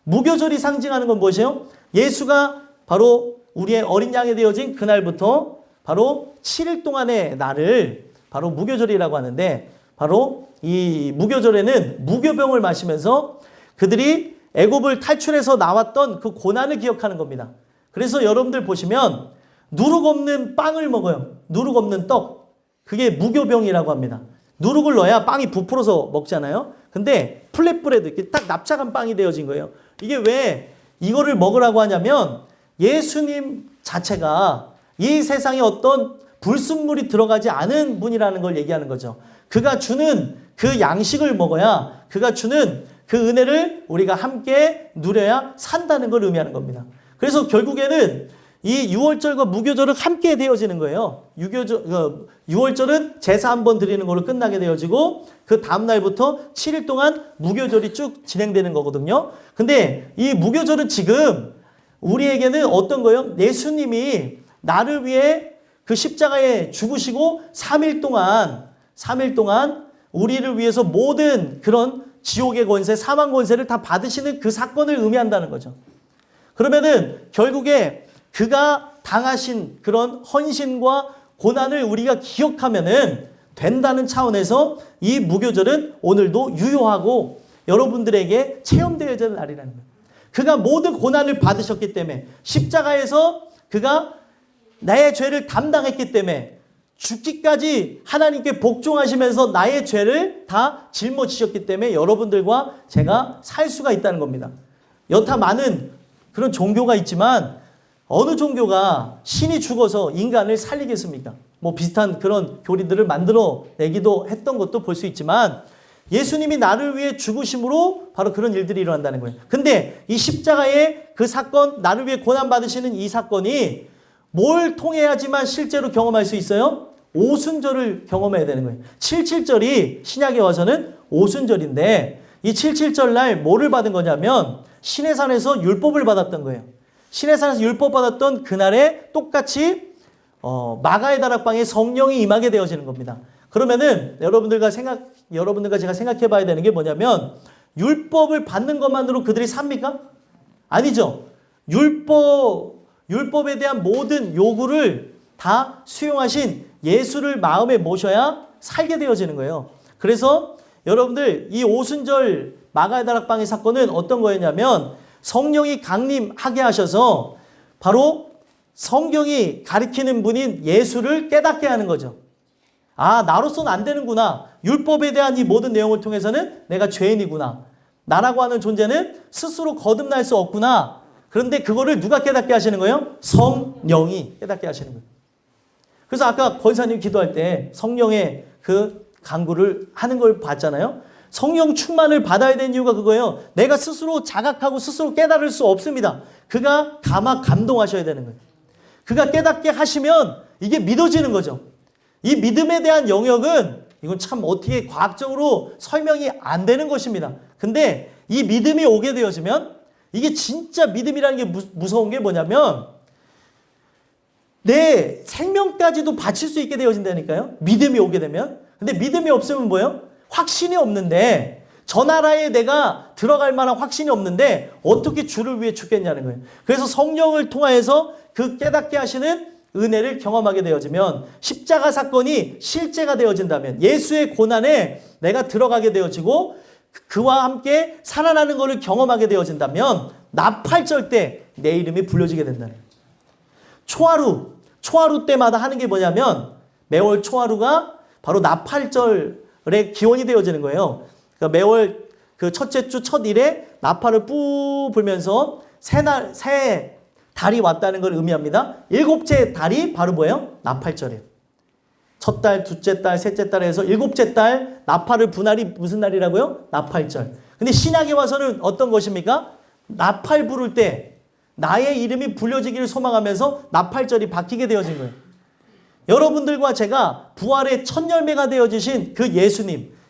무교절이 상징하는 건 무엇이에요? 예수가 바로 우리의 어린 양이 되어진 그날부터 바로 7일 동안의 날을 바로 무교절이라고 하는데, 바로 이 무교절에는 무교병을 마시면서 그들이 애굽을 탈출해서 나왔던 그 고난을 기억하는 겁니다. 그래서 여러분들 보시면 누룩 없는 빵을 먹어요. 누룩 없는 떡. 그게 무교병이라고 합니다. 누룩을 넣어야 빵이 부풀어서 먹잖아요. 근데 플랫브레드, 이렇게 딱 납작한 빵이 되어진 거예요. 이게 왜 이거를 먹으라고 하냐면 예수님 자체가 이 세상에 어떤 불순물이 들어가지 않은 분이라는 걸 얘기하는 거죠. 그가 주는 그 양식을 먹어야, 그가 주는 그 은혜를 우리가 함께 누려야 산다는 걸 의미하는 겁니다. 그래서 결국에는 이 6월절과 무교절은 함께 되어지는 거예요. 6월절은 제사 한번 드리는 걸로 끝나게 되어지고 그 다음날부터 7일 동안 무교절이 쭉 진행되는 거거든요. 근데 이 무교절은 지금 우리에게는 어떤 거예요? 예수님이 나를 위해 그 십자가에 죽으시고 3일 동안 우리를 위해서 모든 그런 지옥의 권세, 사망 권세를 다 받으시는 그 사건을 의미한다는 거죠. 그러면은 결국에 그가 당하신 그런 헌신과 고난을 우리가 기억하면은 된다는 차원에서 이 무교절은 오늘도 유효하고 여러분들에게 체험되어야 될 날이라는 거예요. 그가 모든 고난을 받으셨기 때문에, 십자가에서 그가 나의 죄를 담당했기 때문에, 죽기까지 하나님께 복종하시면서 나의 죄를 다 짊어지셨기 때문에 여러분들과 제가 살 수가 있다는 겁니다. 여타 많은 그런 종교가 있지만 어느 종교가 신이 죽어서 인간을 살리겠습니까? 뭐 비슷한 그런 교리들을 만들어내기도 했던 것도 볼 수 있지만 예수님이 나를 위해 죽으심으로 바로 그런 일들이 일어난다는 거예요. 근데 이 십자가의 그 사건, 나를 위해 고난받으시는 이 사건이 뭘 통해야지만 실제로 경험할 수 있어요? 오순절을 경험해야 되는 거예요. 77절이 신약에 와서는 오순절인데 이 77절 날 뭐를 받은 거냐면 시내산에서 율법을 받았던 거예요. 시내산에서 율법 받았던 그날에 똑같이 마가의 다락방에 성령이 임하게 되어지는 겁니다. 그러면은 여러분들과 제가 생각해 봐야 되는 게 뭐냐면 율법을 받는 것만으로 그들이 삽니까? 아니죠. 율법에 대한 모든 요구를 다 수용하신 예수를 마음에 모셔야 살게 되어지는 거예요. 그래서 여러분들 이 오순절 마가의 다락방의 사건은 어떤 거였냐면 성령이 강림하게 하셔서 바로 성경이 가리키는 분인 예수를 깨닫게 하는 거죠. 아, 나로서는 안 되는구나. 율법에 대한 이 모든 내용을 통해서는 내가 죄인이구나. 나라고 하는 존재는 스스로 거듭날 수 없구나. 그런데 그거를 누가 깨닫게 하시는 거예요? 성령이 깨닫게 하시는 거예요. 그래서 아까 권사님 기도할 때 성령의 그 간구를 하는 걸 봤잖아요. 성령 충만을 받아야 되는 이유가 그거예요. 내가 스스로 자각하고 스스로 깨달을 수 없습니다. 그가 감동하셔야 되는 거예요. 그가 깨닫게 하시면 이게 믿어지는 거죠. 이 믿음에 대한 영역은 이건 참 어떻게 과학적으로 설명이 안 되는 것입니다. 근데 이 믿음이 오게 되어지면 이게 진짜 믿음이라는 게 무서운 게 뭐냐면 내 생명까지도 바칠 수 있게 되어진다니까요. 믿음이 오게 되면. 근데 믿음이 없으면 뭐예요? 확신이 없는데, 저 나라에 내가 들어갈 만한 확신이 없는데 어떻게 주를 위해 죽겠냐는 거예요. 그래서 성령을 통하여서 그 깨닫게 하시는 은혜를 경험하게 되어지면, 십자가 사건이 실제가 되어진다면, 예수의 고난에 내가 들어가게 되어지고 그와 함께 살아나는 것을 경험하게 되어진다면 나팔절 때 내 이름이 불려지게 된다는 거예요. 초하루 때마다 하는 게 뭐냐면 매월 초하루가 바로 나팔절의 기원이 되어지는 거예요. 그러니까 매월 그 첫째 주 첫 일에 나팔을 뿌 불면서 새 달이 왔다는 걸 의미합니다. 일곱째 달이 바로 뭐예요? 나팔절이에요. 첫 달, 둘째 달, 셋째 달에 해서 일곱째 달 나팔을 부 날이 무슨 날이라고요? 나팔절. 근데 신약에 와서는 어떤 것입니까? 나팔 부를 때 나의 이름이 불려지기를 소망하면서 나팔절이 바뀌게 되어진 거예요. 여러분들과 제가 부활의 첫 열매가 되어주신 그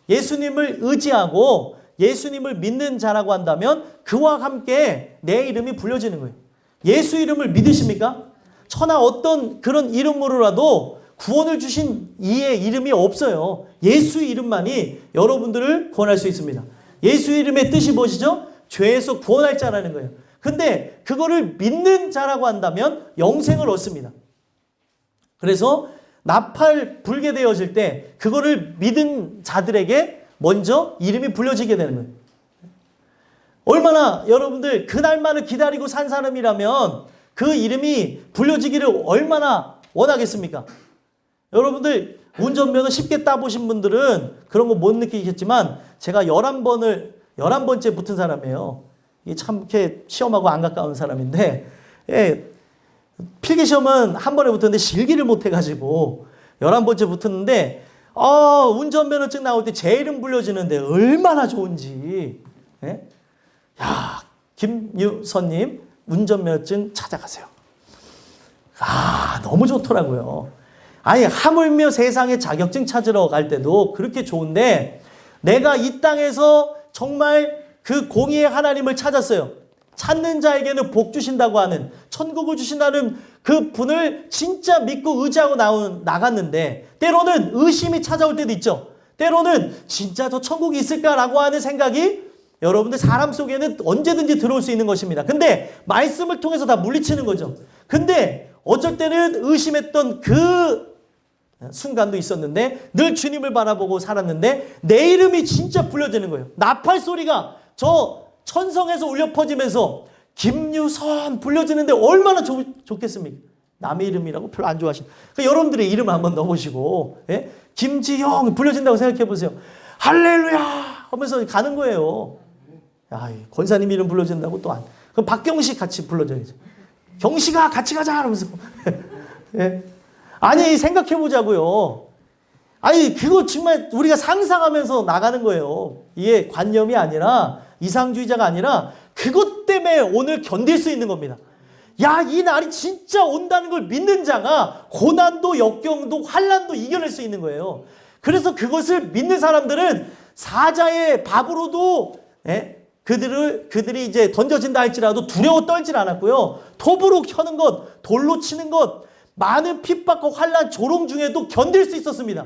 예수님을 의지하고 예수님을 믿는 자라고 한다면 그와 함께 내 이름이 불려지는 거예요. 예수 이름을 믿으십니까? 천하 어떤 그런 이름으로라도 구원을 주신 이의 이름이 없어요. 예수 이름만이 여러분들을 구원할 수 있습니다. 예수 이름의 뜻이 무엇이죠? 죄에서 구원할 자라는 거예요. 근데 그거를 믿는 자라고 한다면 영생을 얻습니다. 그래서 나팔 불게 되어질 때 그거를 믿은 자들에게 먼저 이름이 불려지게 되는 거예요. 얼마나 여러분들 그날만을 기다리고 산 사람이라면 그 이름이 불려지기를 얼마나 원하겠습니까? 여러분들 운전면허 쉽게 따보신 분들은 그런 거 못 느끼겠지만 제가 11번째 붙은 사람이에요. 이게 참 이렇게 시험하고 안 가까운 사람인데, 필기시험은 한 번에 붙었는데 실기를 못 해가지고 11번째 붙었는데, 운전면허증 나올 때 제 이름 불려지는데 얼마나 좋은지. 야, 김유선님 운전면허증 찾아가세요. 너무 좋더라고요. 아니, 하물며 세상에 자격증 찾으러 갈 때도 그렇게 좋은데 내가 이 땅에서 정말 그 공의의 하나님을 찾았어요. 찾는 자에게는 복 주신다고 하는, 천국을 주신다는 그 분을 진짜 믿고 의지하고 나갔는데 때로는 의심이 찾아올 때도 있죠. 때로는 진짜 저 천국이 있을까라고 하는 생각이 여러분들 사람 속에는 언제든지 들어올 수 있는 것입니다. 근데 말씀을 통해서 다 물리치는 거죠. 근데 어쩔 때는 의심했던 그 순간도 있었는데 늘 주님을 바라보고 살았는데 내 이름이 진짜 불려지는 거예요. 나팔 소리가 저 천성에서 울려 퍼지면서 김유선 불려지는데 얼마나 좋겠습니까? 남의 이름이라고 별로 안 좋아하시는. 그러니까 여러분들의 이름을 한번 넣어보시고, 김지영 불려진다고 생각해 보세요. 할렐루야 하면서 가는 거예요. 야, 권사님 이름 불러준다고 또 안. 그럼 박경식 같이 불러줘야죠. 경식아 같이 가자 하면서. 아니 생각해 보자고요. 아니 그거 정말 우리가 상상하면서 나가는 거예요. 이게 관념이 아니라 이상주의자가 아니라 그것 때문에 오늘 견딜 수 있는 겁니다. 야, 이 날이 진짜 온다는 걸 믿는 자가 고난도 역경도 환난도 이겨낼 수 있는 거예요. 그래서 그것을 믿는 사람들은 사자의 밥으로도 그들이 이제 던져진다 할지라도 두려워 떨질 않았고요. 톱으로 켜는 것, 돌로 치는 것, 많은 핍박과 환난, 조롱 중에도 견딜 수 있었습니다.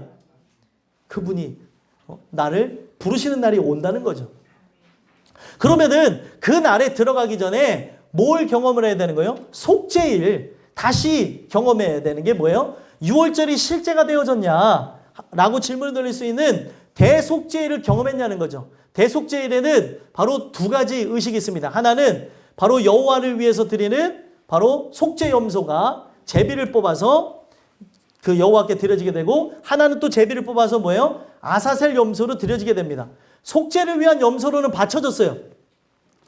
그분이 나를 부르시는 날이 온다는 거죠. 그러면은 그 날에 들어가기 전에 뭘 경험을 해야 되는 거예요? 속죄일 다시 경험해야 되는 게 뭐예요? 6월절이 실제가 되어졌냐? 라고 질문을 드릴 수 있는 대속죄일을 경험했냐는 거죠. 대속죄일에는 바로 두 가지 의식이 있습니다. 하나는 바로 여호와를 위해서 드리는 바로 속죄염소가 제비를 뽑아서 그 여호와께 드려지게 되고, 하나는 또 제비를 뽑아서 뭐예요? 아사셀 염소로 드려지게 됩니다. 속죄를 위한 염소로는 바쳐졌어요.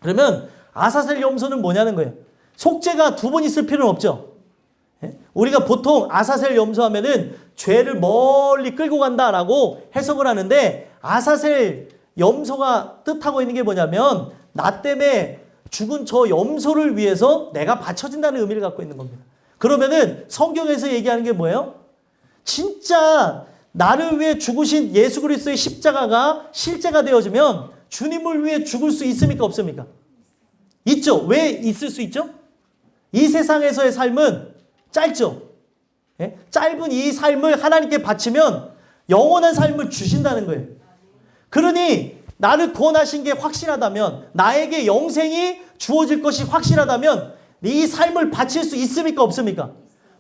그러면 아사셀 염소는 뭐냐는 거예요. 속죄가 두 번 있을 필요는 없죠. 우리가 보통 아사셀 염소 하면은 죄를 멀리 끌고 간다라고 해석을 하는데, 아사셀 염소가 뜻하고 있는 게 뭐냐면 나 때문에 죽은 저 염소를 위해서 내가 바쳐진다는 의미를 갖고 있는 겁니다. 그러면은 성경에서 얘기하는 게 뭐예요? 진짜 나를 위해 죽으신 예수 그리스도의 십자가가 실제가 되어지면 주님을 위해 죽을 수 있습니까? 없습니까? 있죠. 왜 있을 수 있죠? 이 세상에서의 삶은 짧죠. 짧은 이 삶을 하나님께 바치면 영원한 삶을 주신다는 거예요. 그러니 나를 구원하신 게 확실하다면, 나에게 영생이 주어질 것이 확실하다면 이 삶을 바칠 수 있습니까? 없습니까?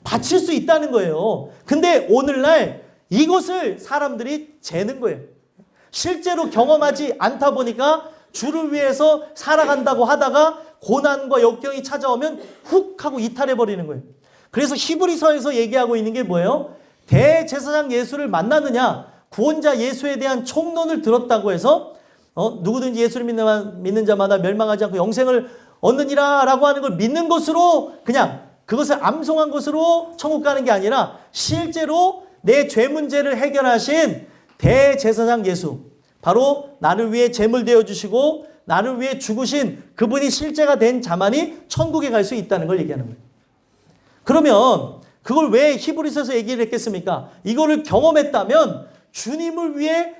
바칠 수 있다는 거예요. 근데 오늘날 이것을 사람들이 재는 거예요. 실제로 경험하지 않다 보니까 주를 위해서 살아간다고 하다가 고난과 역경이 찾아오면 훅 하고 이탈해버리는 거예요. 그래서 히브리서에서 얘기하고 있는 게 뭐예요? 대제사장 예수를 만나느냐, 구원자 예수에 대한 총론을 들었다고 해서 누구든지 예수를 믿는 자마다 멸망하지 않고 영생을 얻느니라 라고 하는 걸 믿는 것으로, 그냥 그것을 암송한 것으로 천국 가는 게 아니라 실제로 내 죄 문제를 해결하신 대제사장 예수, 바로 나를 위해 제물 되어주시고 나를 위해 죽으신 그분이 실제가 된 자만이 천국에 갈 수 있다는 걸 얘기하는 거예요. 그러면 그걸 왜 히브리서에서 얘기를 했겠습니까? 이거를 경험했다면 주님을 위해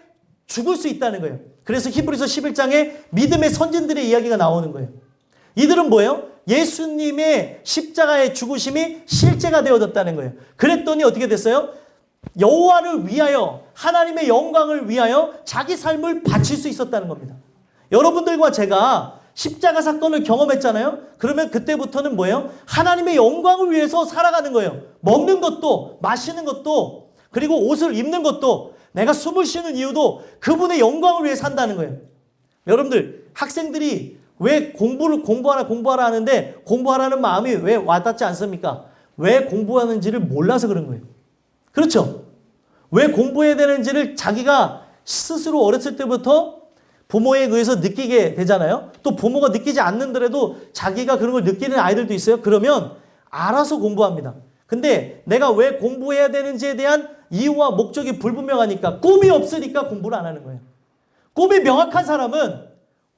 죽을 수 있다는 거예요. 그래서 히브리서 11장에 믿음의 선진들의 이야기가 나오는 거예요. 이들은 뭐예요? 예수님의 십자가의 죽으심이 실제가 되어졌다는 거예요. 그랬더니 어떻게 됐어요? 여호와를 위하여, 하나님의 영광을 위하여 자기 삶을 바칠 수 있었다는 겁니다. 여러분들과 제가 십자가 사건을 경험했잖아요. 그러면 그때부터는 뭐예요? 하나님의 영광을 위해서 살아가는 거예요. 먹는 것도, 마시는 것도, 그리고 옷을 입는 것도, 내가 숨을 쉬는 이유도 그분의 영광을 위해 산다는 거예요. 여러분들, 학생들이 왜 공부하라 하는데 공부하라는 마음이 왜 와닿지 않습니까? 왜 공부하는지를 몰라서 그런 거예요. 그렇죠? 왜 공부해야 되는지를 자기가 스스로 어렸을 때부터 부모에 의해서 느끼게 되잖아요. 또 부모가 느끼지 않는더라도 자기가 그런 걸 느끼는 아이들도 있어요. 그러면 알아서 공부합니다. 근데 내가 왜 공부해야 되는지에 대한 이유와 목적이 불분명하니까, 꿈이 없으니까 공부를 안 하는 거예요. 꿈이 명확한 사람은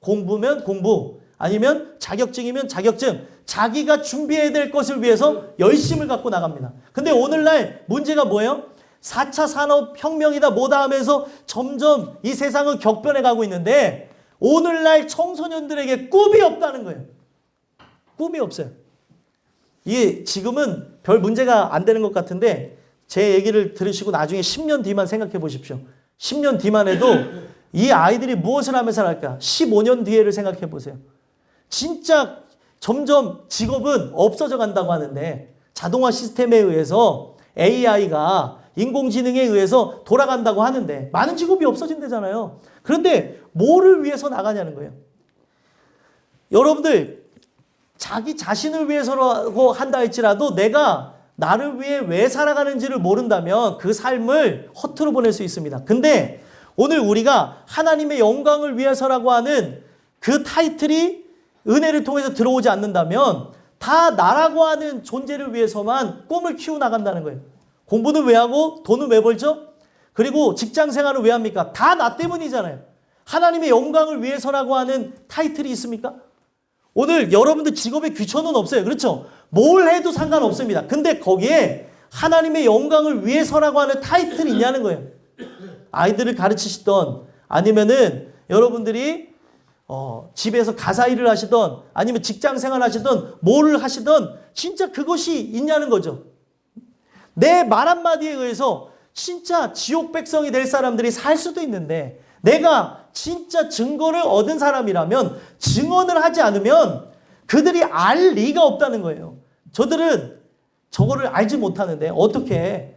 공부면 공부, 아니면 자격증이면 자격증, 자기가 준비해야 될 것을 위해서 열심을 갖고 나갑니다. 근데 오늘날 문제가 뭐예요? 4차 산업혁명이다 뭐다 하면서 점점 이 세상은 격변해 가고 있는데 오늘날 청소년들에게 꿈이 없다는 거예요. 꿈이 없어요. 이게 지금은 별 문제가 안 되는 것 같은데 제 얘기를 들으시고 나중에 10년 뒤만 생각해 보십시오. 10년 뒤만 해도 이 아이들이 무엇을 하며 살아갈까? 15년 뒤에를 생각해 보세요. 진짜 점점 직업은 없어져 간다고 하는데 자동화 시스템에 의해서 AI가 인공지능에 의해서 돌아간다고 하는데 많은 직업이 없어진대잖아요. 그런데 뭐를 위해서 나가냐는 거예요. 여러분들, 자기 자신을 위해서라고 한다 할지라도 내가 나를 위해 왜 살아가는지를 모른다면 그 삶을 허투루 보낼 수 있습니다. 근데 오늘 우리가 하나님의 영광을 위해서라고 하는 그 타이틀이 은혜를 통해서 들어오지 않는다면 다 나라고 하는 존재를 위해서만 꿈을 키워나간다는 거예요. 공부는 왜 하고 돈은 왜 벌죠? 그리고 직장 생활은 왜 합니까? 다 나 때문이잖아요. 하나님의 영광을 위해서라고 하는 타이틀이 있습니까? 오늘 여러분들 직업에 귀천은 없어요. 그렇죠? 뭘 해도 상관없습니다. 근데 거기에 하나님의 영광을 위해서라고 하는 타이틀이 있냐는 거예요. 아이들을 가르치시던, 아니면은 여러분들이 집에서 가사 일을 하시던, 아니면 직장 생활 하시던, 뭐를 하시던 진짜 그것이 있냐는 거죠. 내 말 한마디에 의해서 진짜 지옥 백성이 될 사람들이 살 수도 있는데 내가 진짜 증거를 얻은 사람이라면 증언을 하지 않으면 그들이 알 리가 없다는 거예요. 저들은 저거를 알지 못하는데 어떻게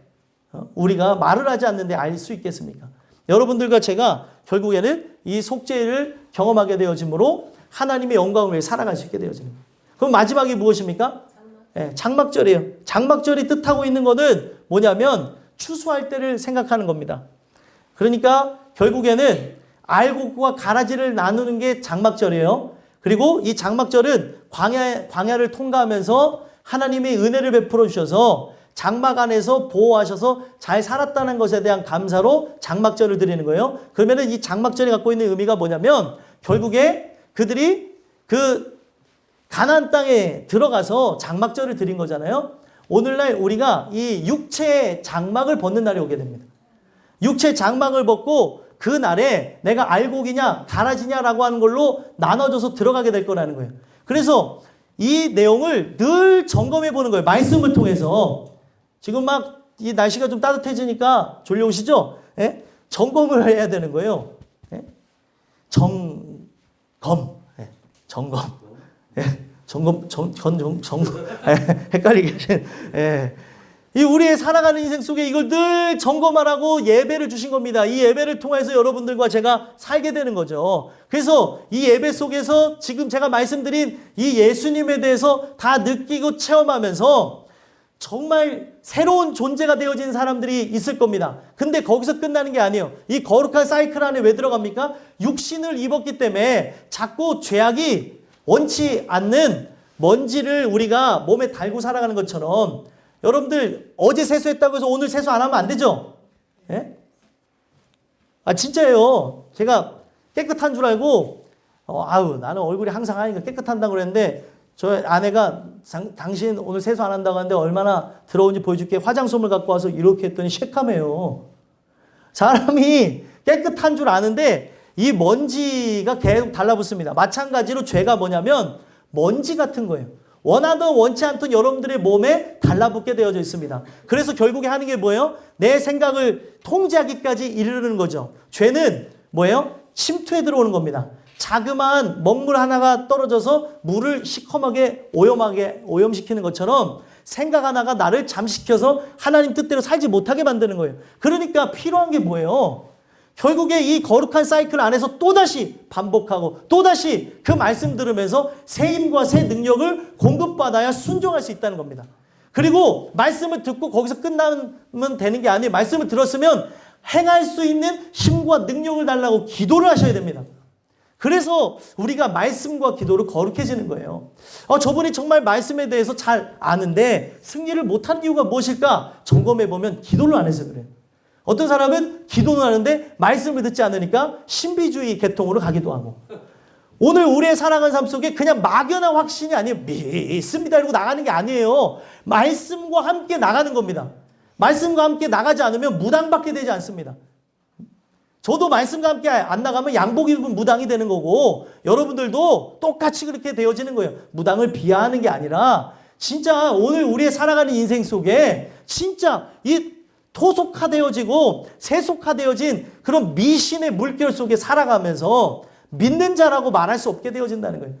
우리가 말을 하지 않는데 알 수 있겠습니까? 여러분들과 제가 결국에는 이 속죄를 경험하게 되어지므로 하나님의 영광을 위해 살아갈 수 있게 되어지는 거예요. 그럼 마지막이 무엇입니까? 장막절이에요. 장막절이 뜻하고 있는 것은 뭐냐면 추수할 때를 생각하는 겁니다. 그러니까 결국에는 알곡과 가라지를 나누는 게 장막절이에요. 그리고 이 장막절은 광야를 통과하면서 하나님의 은혜를 베풀어 주셔서 장막 안에서 보호하셔서 잘 살았다는 것에 대한 감사로 장막절을 드리는 거예요. 그러면은 이 장막절이 갖고 있는 의미가 뭐냐면 결국에 그들이 그 가나안 땅에 들어가서 장막절을 드린 거잖아요. 오늘날 우리가 이 육체의 장막을 벗는 날이 오게 됩니다. 육체의 장막을 벗고 그 날에 내가 알곡이냐 가라지냐라고 하는 걸로 나눠져서 들어가게 될 거라는 거예요. 그래서 이 내용을 늘 점검해 보는 거예요. 말씀을 통해서. 지금 막 이 날씨가 좀 따뜻해지니까 졸려오시죠? 예? 점검을 해야 되는 거예요. 예? 점검. 예. 점검. 예. 점검. 헷갈리게. 예. 이 우리의 살아가는 인생 속에 이걸 늘 점검하라고 예배를 주신 겁니다. 이 예배를 통해서 여러분들과 제가 살게 되는 거죠. 그래서 이 예배 속에서 지금 제가 말씀드린 이 예수님에 대해서 다 느끼고 체험하면서 정말 새로운 존재가 되어진 사람들이 있을 겁니다. 근데 거기서 끝나는 게 아니에요. 이 거룩한 사이클 안에 왜 들어갑니까? 육신을 입었기 때문에 자꾸 죄악이 원치 않는 먼지를 우리가 몸에 달고 살아가는 것처럼 여러분들 어제 세수했다고 해서 오늘 세수 안 하면 안 되죠? 예? 아 진짜예요. 제가 깨끗한 줄 알고 나는 얼굴이 항상 하니까 깨끗한다고 그랬는데 저 아내가 당신 오늘 세수 안 한다고 하는데 얼마나 더러운지 보여줄게. 화장솜을 갖고 와서 이렇게 했더니 쉐카매요. 사람이 깨끗한 줄 아는데 이 먼지가 계속 달라붙습니다. 마찬가지로 죄가 뭐냐면 먼지 같은 거예요. 원하든 원치 않든 여러분들의 몸에 달라붙게 되어져 있습니다. 그래서 결국에 하는 게 뭐예요? 내 생각을 통제하기까지 이르는 거죠. 죄는 뭐예요? 침투에 들어오는 겁니다. 자그마한 먹물 하나가 떨어져서 물을 시커멓게 오염시키는 것처럼 생각 하나가 나를 잠식혀서 하나님 뜻대로 살지 못하게 만드는 거예요. 그러니까 필요한 게 뭐예요? 결국에 이 거룩한 사이클 안에서 또다시 반복하고 또다시 그 말씀 들으면서 새 힘과 새 능력을 공급받아야 순종할 수 있다는 겁니다. 그리고 말씀을 듣고 거기서 끝나면 되는 게 아니에요. 말씀을 들었으면 행할 수 있는 힘과 능력을 달라고 기도를 하셔야 됩니다. 그래서 우리가 말씀과 기도로 거룩해지는 거예요. 저분이 정말 말씀에 대해서 잘 아는데 승리를 못하는 이유가 무엇일까? 점검해보면 기도를 안 해서 그래요. 어떤 사람은 기도는 하는데 말씀을 듣지 않으니까 신비주의 계통으로 가기도 하고 오늘 우리의 살아가는 삶 속에 그냥 막연한 확신이 아니에요. 믿습니다 이러고 나가는 게 아니에요. 말씀과 함께 나가는 겁니다. 말씀과 함께 나가지 않으면 무당받게 되지 않습니다. 저도 말씀과 함께 안 나가면 양복 입은 무당이 되는 거고 여러분들도 똑같이 그렇게 되어지는 거예요. 무당을 비하하는 게 아니라 진짜 오늘 우리의 살아가는 인생 속에 진짜 이 토속화되어지고 세속화되어진 그런 미신의 물결 속에 살아가면서 믿는 자라고 말할 수 없게 되어진다는 거예요.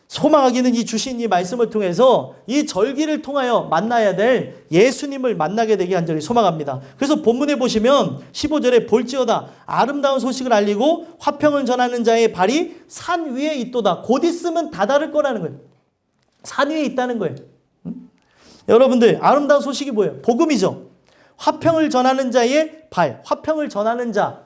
소망하기는 이 주신 이 말씀을 통해서 이 절기를 통하여 만나야 될 예수님을 만나게 되게 간절히 소망합니다. 그래서 본문에 보시면 15절에 볼지어다 아름다운 소식을 알리고 화평을 전하는 자의 발이 산 위에 있도다. 곧 있으면 다다를 거라는 거예요. 산 위에 있다는 거예요. 여러분들 아름다운 소식이 뭐예요? 복음이죠. 화평을 전하는 자의 발, 화평을 전하는 자,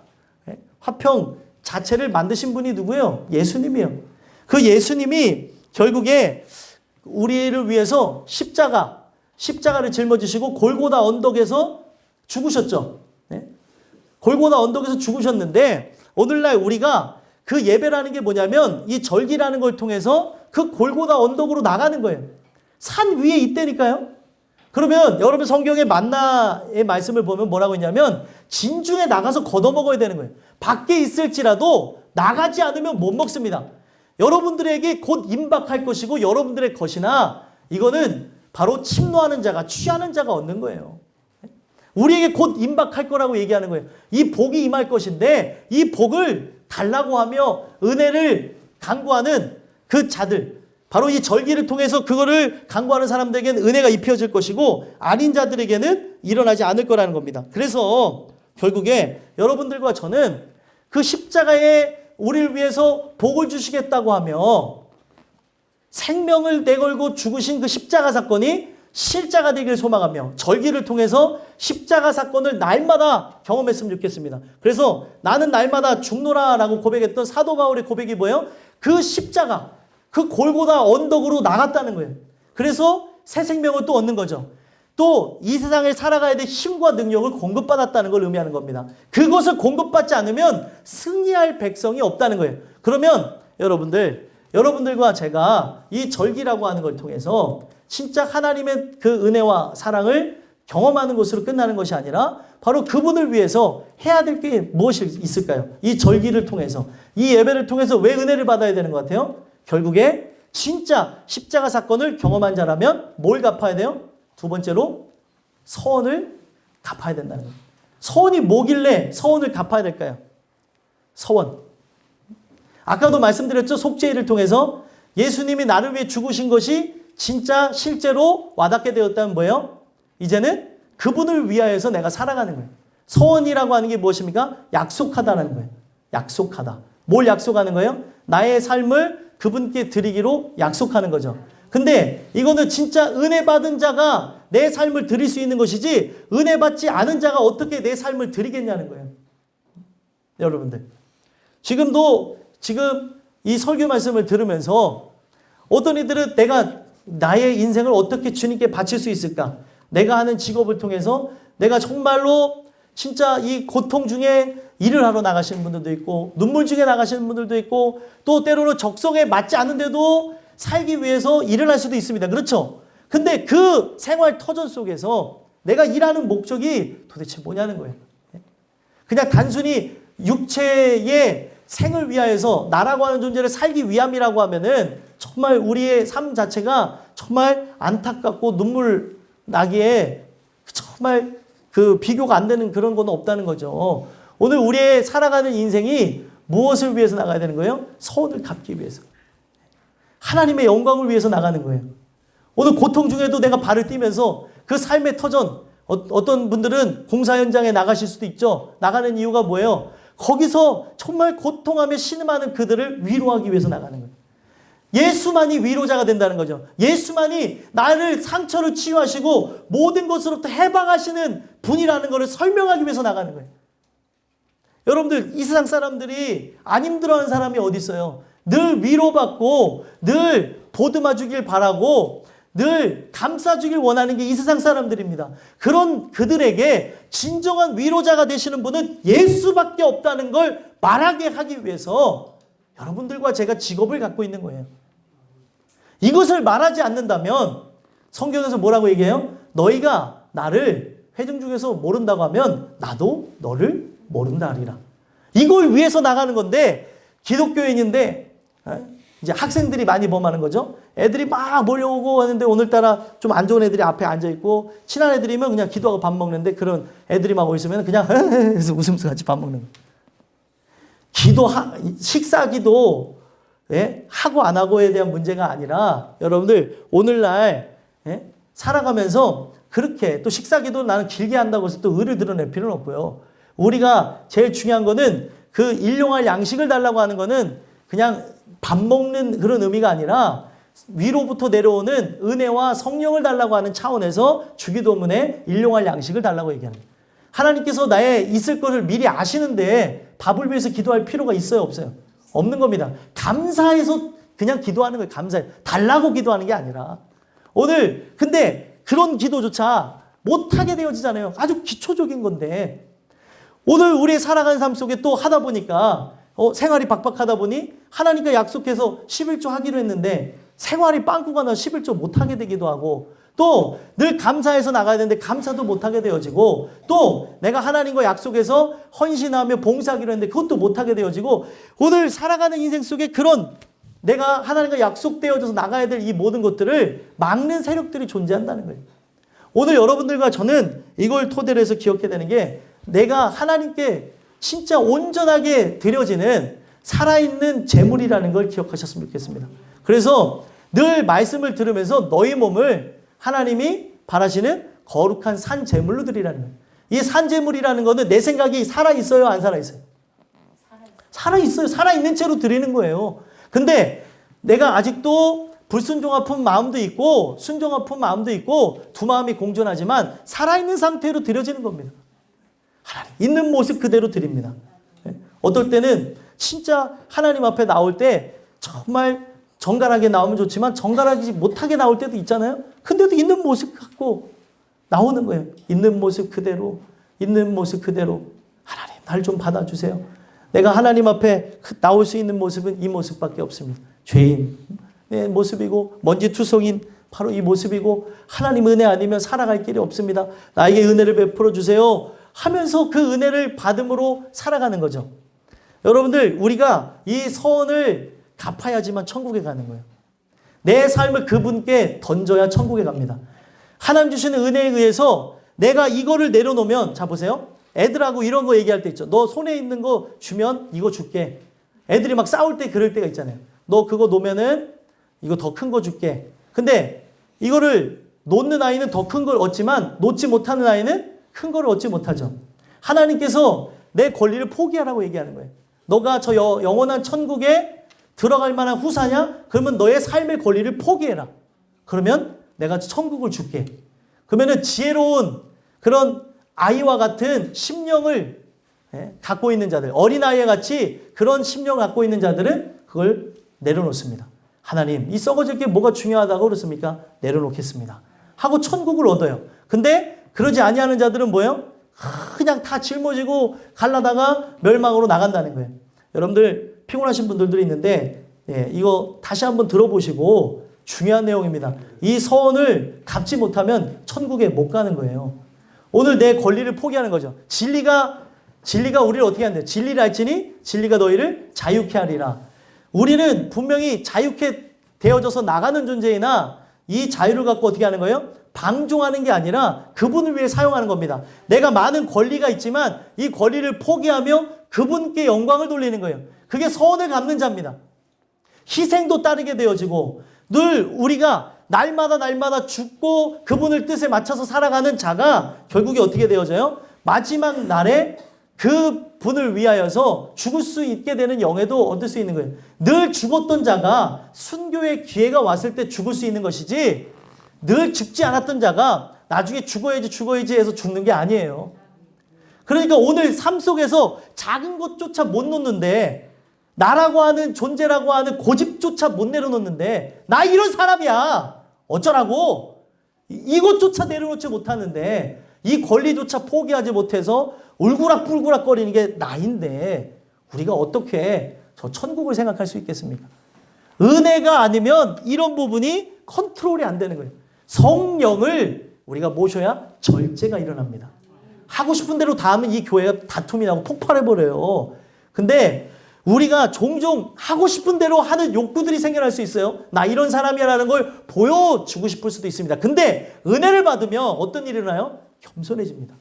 화평 자체를 만드신 분이 누구예요? 예수님이에요. 그 예수님이 결국에 우리를 위해서 십자가를 짊어지시고 골고다 언덕에서 죽으셨죠. 골고다 언덕에서 죽으셨는데 오늘날 우리가 그 예배라는 게 뭐냐면 이 절기라는 걸 통해서 그 골고다 언덕으로 나가는 거예요. 산 위에 있다니까요. 그러면 여러분 성경의 만나의 말씀을 보면 뭐라고 했냐면 진중에 나가서 걷어먹어야 되는 거예요. 밖에 있을지라도 나가지 않으면 못 먹습니다. 여러분들에게 곧 임박할 것이고 여러분들의 것이나 이거는 바로 침노하는 자가 취하는 자가 얻는 거예요. 우리에게 곧 임박할 거라고 얘기하는 거예요. 이 복이 임할 것인데 이 복을 달라고 하며 은혜를 간구하는 그 자들 바로 이 절기를 통해서 그거를 간구하는 사람들에게는 은혜가 입혀질 것이고 아닌 자들에게는 일어나지 않을 거라는 겁니다. 그래서 결국에 여러분들과 저는 그 십자가에 우리를 위해서 복을 주시겠다고 하며 생명을 내걸고 죽으신 그 십자가 사건이 실자가 되기를 소망하며 절기를 통해서 십자가 사건을 날마다 경험했으면 좋겠습니다. 그래서 나는 날마다 죽노라라고 고백했던 사도 바울의 고백이 뭐예요? 그 십자가 그 골고다 언덕으로 나갔다는 거예요. 그래서 새 생명을 또 얻는 거죠. 또 이 세상을 살아가야 될 힘과 능력을 공급받았다는 걸 의미하는 겁니다. 그것을 공급받지 않으면 승리할 백성이 없다는 거예요. 그러면 여러분들과 제가 이 절기라고 하는 걸 통해서 진짜 하나님의 그 은혜와 사랑을 경험하는 것으로 끝나는 것이 아니라 바로 그분을 위해서 해야 될 게 무엇이 있을까요? 이 절기를 통해서 이 예배를 통해서 왜 은혜를 받아야 되는 것 같아요? 결국에 진짜 십자가 사건을 경험한 자라면 뭘 갚아야 돼요? 두 번째로 서원을 갚아야 된다는 거예요. 서원이 뭐길래 서원을 갚아야 될까요? 서원. 아까도 말씀드렸죠. 속죄일을 통해서 예수님이 나를 위해 죽으신 것이 진짜 실제로 와닿게 되었다면 뭐예요? 이제는 그분을 위하여서 내가 살아가는 거예요. 서원이라고 하는 게 무엇입니까? 약속하다는 거예요. 약속하다. 뭘 약속하는 거예요? 나의 삶을 그분께 드리기로 약속하는 거죠. 근데 이거는 진짜 은혜 받은 자가 내 삶을 드릴 수 있는 것이지 은혜 받지 않은 자가 어떻게 내 삶을 드리겠냐는 거예요. 여러분들. 지금 이 설교 말씀을 들으면서 어떤 이들은 내가 나의 인생을 어떻게 주님께 바칠 수 있을까? 내가 하는 직업을 통해서 내가 정말로 진짜 이 고통 중에 일을 하러 나가시는 분들도 있고 눈물 중에 나가시는 분들도 있고 또 때로는 적성에 맞지 않은데도 살기 위해서 일을 할 수도 있습니다. 그렇죠? 근데 그 생활 터전 속에서 내가 일하는 목적이 도대체 뭐냐는 거예요. 그냥 단순히 육체의 생을 위하여서 나라고 하는 존재를 살기 위함이라고 하면은 정말 우리의 삶 자체가 정말 안타깝고 눈물 나기에 정말 그 비교가 안 되는 그런 건 없다는 거죠. 오늘 우리의 살아가는 인생이 무엇을 위해서 나가야 되는 거예요? 서원을 갚기 위해서. 하나님의 영광을 위해서 나가는 거예요. 오늘 고통 중에도 내가 발을 떼면서 그 삶의 터전, 어떤 분들은 공사 현장에 나가실 수도 있죠. 나가는 이유가 뭐예요? 거기서 정말 고통하며 신음하는 그들을 위로하기 위해서 나가는 거예요. 예수만이 위로자가 된다는 거죠. 예수만이 나를 상처를 치유하시고 모든 것으로부터 해방하시는 분이라는 것을 설명하기 위해서 나가는 거예요. 여러분들 이 세상 사람들이 안 힘들어하는 사람이 어디 있어요? 늘 위로받고 늘 보듬어주길 바라고 늘 감싸주길 원하는 게 이 세상 사람들입니다. 그런 그들에게 진정한 위로자가 되시는 분은 예수밖에 없다는 걸 말하게 하기 위해서 여러분들과 제가 직업을 갖고 있는 거예요. 이것을 말하지 않는다면 성경에서 뭐라고 얘기해요? 너희가 나를 회중 중에서 모른다고 하면 나도 너를 모른다 하리라. 이걸 위해서 나가는 건데 기독교인인데 이제 학생들이 많이 범하는 거죠. 애들이 막 몰려오고 하는데 오늘따라 좀 안 좋은 애들이 앞에 앉아있고 친한 애들이면 그냥 기도하고 밥 먹는데 그런 애들이 막 있으면 그냥 해서 웃으면서 같이 밥 먹는 거예요. 식사기도 하고 안 하고에 대한 문제가 아니라 여러분들 오늘날 살아가면서 그렇게 또 식사기도 나는 길게 한다고 해서 또 의를 드러낼 필요는 없고요. 우리가 제일 중요한 거는 그 일용할 양식을 달라고 하는 거는 그냥 밥 먹는 그런 의미가 아니라 위로부터 내려오는 은혜와 성령을 달라고 하는 차원에서 주기도문에 일용할 양식을 달라고 얘기하는 거예요. 하나님께서 나의 있을 것을 미리 아시는데 밥을 위해서 기도할 필요가 있어요? 없어요? 없는 겁니다. 감사해서 그냥 기도하는 거예요. 감사해. 달라고 기도하는 게 아니라. 오늘 근데 그런 기도조차 못하게 되어지잖아요. 아주 기초적인 건데 오늘 우리 살아가는 삶 속에 또 하다 보니까 생활이 박박하다 보니 하나님과 약속해서 11조 하기로 했는데 생활이 빵꾸가 나서 11조 못하게 되기도 하고 또 늘 감사해서 나가야 되는데 감사도 못하게 되어지고 또 내가 하나님과 약속해서 헌신하며 봉사하기로 했는데 그것도 못하게 되어지고 오늘 살아가는 인생 속에 그런 내가 하나님과 약속되어져서 나가야 될 이 모든 것들을 막는 세력들이 존재한다는 거예요. 오늘 여러분들과 저는 이걸 토대로 해서 기억해야 되는 게 내가 하나님께 진짜 온전하게 드려지는 살아있는 재물이라는 걸 기억하셨으면 좋겠습니다. 그래서 늘 말씀을 들으면서 너희 몸을 하나님이 바라시는 거룩한 산 제물로 드리라는 거예요. 이 산 제물이라는 거는 내 생각이 살아있어요? 안 살아있어요? 살아있어요. 살아있는 채로 드리는 거예요. 근데 내가 아직도 불순종 아픈 마음도 있고 순종 아픈 마음도 있고 두 마음이 공존하지만 살아있는 상태로 드려지는 겁니다. 하나님 있는 모습 그대로 드립니다. 어떨 때는 진짜 하나님 앞에 나올 때 정말 정갈하게 나오면 좋지만 정갈하지 못하게 나올 때도 있잖아요. 근데도 있는 모습 갖고 나오는 거예요. 있는 모습 그대로 하나님 날 좀 받아주세요. 내가 하나님 앞에 나올 수 있는 모습은 이 모습밖에 없습니다. 죄인의 모습이고 먼지투성인 바로 이 모습이고 하나님 은혜 아니면 살아갈 길이 없습니다. 나에게 은혜를 베풀어 주세요 하면서 그 은혜를 받음으로 살아가는 거죠. 여러분들 우리가 이 서원을 갚아야지만 천국에 가는 거예요. 내 삶을 그분께 던져야 천국에 갑니다. 하나님 주시는 은혜에 의해서 내가 이거를 내려놓으면 자 보세요. 애들하고 이런 거 얘기할 때 있죠. 너 손에 있는 거 주면 이거 줄게. 애들이 막 싸울 때 그럴 때가 있잖아요. 너 그거 놓으면은 이거 더 큰 거 줄게. 근데 이거를 놓는 아이는 더 큰 걸 얻지만 놓지 못하는 아이는 큰 걸 얻지 못하죠. 하나님께서 내 권리를 포기하라고 얘기하는 거예요. 너가 저 영원한 천국에 들어갈 만한 후사냐? 그러면 너의 삶의 권리를 포기해라. 그러면 내가 천국을 줄게. 그러면은 지혜로운 그런 아이와 같은 심령을 갖고 있는 자들, 어린아이와 같이 그런 심령을 갖고 있는 자들은 그걸 내려놓습니다. 하나님, 이 썩어질 게 뭐가 중요하다고 그렇습니까? 내려놓겠습니다. 하고 천국을 얻어요. 근데 그러지 아니하는 자들은 뭐예요? 그냥 다 짊어지고 갈라다가 멸망으로 나간다는 거예요. 여러분들 피곤하신 분들도 있는데 이거 다시 한번 들어보시고 중요한 내용입니다. 이 서원을 갚지 못하면 천국에 못 가는 거예요. 오늘 내 권리를 포기하는 거죠. 진리가 우리를 어떻게 한대요? 진리를 알지니 진리가 너희를 자유케 하리라. 우리는 분명히 자유케 되어져서 나가는 존재이나 이 자유를 갖고 어떻게 하는 거예요? 방종하는 게 아니라 그분을 위해 사용하는 겁니다. 내가 많은 권리가 있지만 이 권리를 포기하며 그분께 영광을 돌리는 거예요. 그게 서원을 갚는 자입니다. 희생도 따르게 되어지고 늘 우리가 날마다 죽고 그분을 뜻에 맞춰서 살아가는 자가 결국에 어떻게 되어져요? 마지막 날에 그 분을 위하여서 죽을 수 있게 되는 영예도 얻을 수 있는 거예요. 늘 죽었던 자가 순교의 기회가 왔을 때 죽을 수 있는 것이지 늘 죽지 않았던 자가 나중에 죽어야지 해서 죽는 게 아니에요. 그러니까 오늘 삶 속에서 작은 것조차 못 놓는데 나라고 하는 존재라고 하는 고집조차 못 내려놓는데 나 이런 사람이야. 어쩌라고? 이것조차 내려놓지 못하는데 이 권리조차 포기하지 못해서 울그락불그락 거리는 게 나인데 우리가 어떻게 저 천국을 생각할 수 있겠습니까? 은혜가 아니면 이런 부분이 컨트롤이 안 되는 거예요. 성령을 우리가 모셔야 절제가 일어납니다. 하고 싶은 대로 다 하면 이 교회가 다툼이 나고 폭발해버려요. 근데 우리가 종종 하고 싶은 대로 하는 욕구들이 생겨날 수 있어요. 나 이런 사람이야 라는 걸 보여주고 싶을 수도 있습니다. 근데 은혜를 받으면 어떤 일이 일어나요? 겸손해집니다.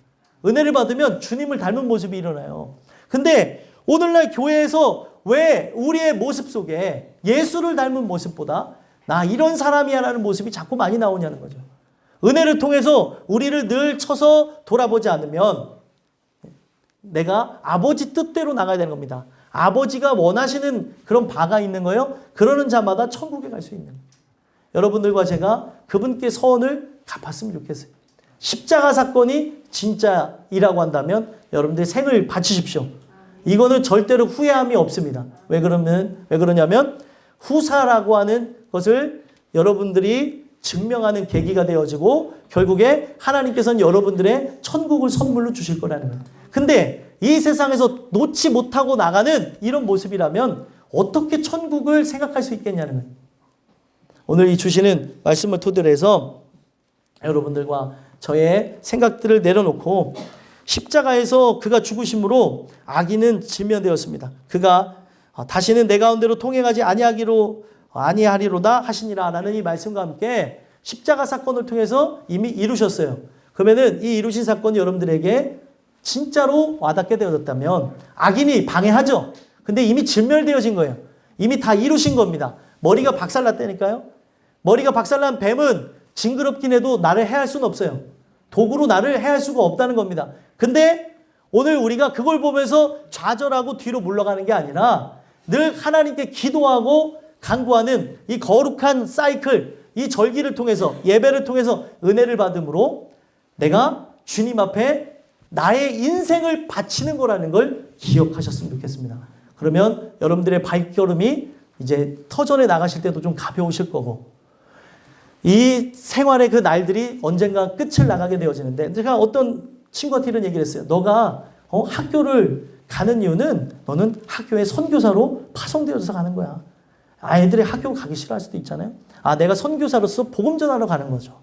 은혜를 받으면 주님을 닮은 모습이 일어나요. 근데 오늘날 교회에서 왜 우리의 모습 속에 예수를 닮은 모습보다 나 이런 사람이야 라는 모습이 자꾸 많이 나오냐는 거죠. 은혜를 통해서 우리를 늘 쳐서 돌아보지 않으면 내가 아버지 뜻대로 나가야 되는 겁니다. 아버지가 원하시는 그런 바가 있는 거예요. 그러는 자마다 천국에 갈 수 있는 거예요. 여러분들과 제가 그분께 서원을 갚았으면 좋겠어요. 십자가 사건이 진짜이라고 한다면 여러분들 생을 바치십시오. 이거는 절대로 후회함이 없습니다. 왜 그러냐면 후사라고 하는 것을 여러분들이 증명하는 계기가 되어지고 결국에 하나님께서는 여러분들의 천국을 선물로 주실 거라는 거예요. 근데 이 세상에서 놓지 못하고 나가는 이런 모습이라면 어떻게 천국을 생각할 수 있겠냐는 거예요. 오늘 이 주시는 말씀을 토대로 해서 여러분들과 저의 생각들을 내려놓고 십자가에서 그가 죽으심으로 악인은 진면되었습니다. 그가 다시는 내 가운데로 통행하지 아니하리로다 하시니라 라는 이 말씀과 함께 십자가 사건을 통해서 이미 이루셨어요. 그러면은 이 이루신 사건이 여러분들에게 진짜로 와닿게 되어졌다면 악인이 방해하죠. 근데 이미 진멸되어진 거예요. 이미 다 이루신 겁니다. 머리가 박살났다니까요. 머리가 박살난 뱀은 징그럽긴 해도 나를 해할 수는 없어요. 도구로 나를 해할 수가 없다는 겁니다. 근데 오늘 우리가 그걸 보면서 좌절하고 뒤로 물러가는 게 아니라 늘 하나님께 기도하고 간구하는 이 거룩한 사이클, 이 절기를 통해서 예배를 통해서 은혜를 받음으로 내가 주님 앞에 나의 인생을 바치는 거라는 걸 기억하셨으면 좋겠습니다. 그러면 여러분들의 발걸음이 이제 터전에 나가실 때도 좀 가벼우실 거고 이 생활의 그 날들이 언젠가 끝을 나가게 되어지는데 제가 어떤 친구한테 이런 얘기를 했어요. 너가 학교를 가는 이유는 너는 학교에 선교사로 파송되어서 가는 거야. 아이들이 학교 가기 싫어할 수도 있잖아요. 내가 선교사로서 복음 전하러 가는 거죠.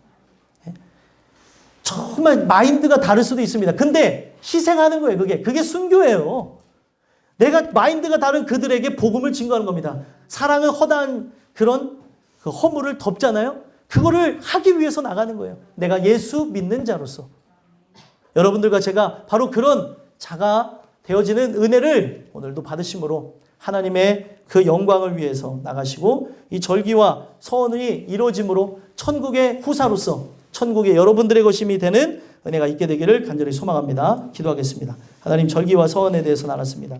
정말 마인드가 다를 수도 있습니다. 근데 희생하는 거예요. 그게 순교예요. 내가 마인드가 다른 그들에게 복음을 증거하는 겁니다. 사랑은 허다한 그런 그 허물을 덮잖아요. 그거를 하기 위해서 나가는 거예요. 내가 예수 믿는 자로서. 여러분들과 제가 바로 그런 자가 되어지는 은혜를 오늘도 받으심으로 하나님의 그 영광을 위해서 나가시고 이 절기와 서원이 이루어짐으로 천국의 후사로서 천국의 여러분들의 것임이 되는 은혜가 있게 되기를 간절히 소망합니다. 기도하겠습니다. 하나님, 절기와 서원에 대해서 나눴습니다.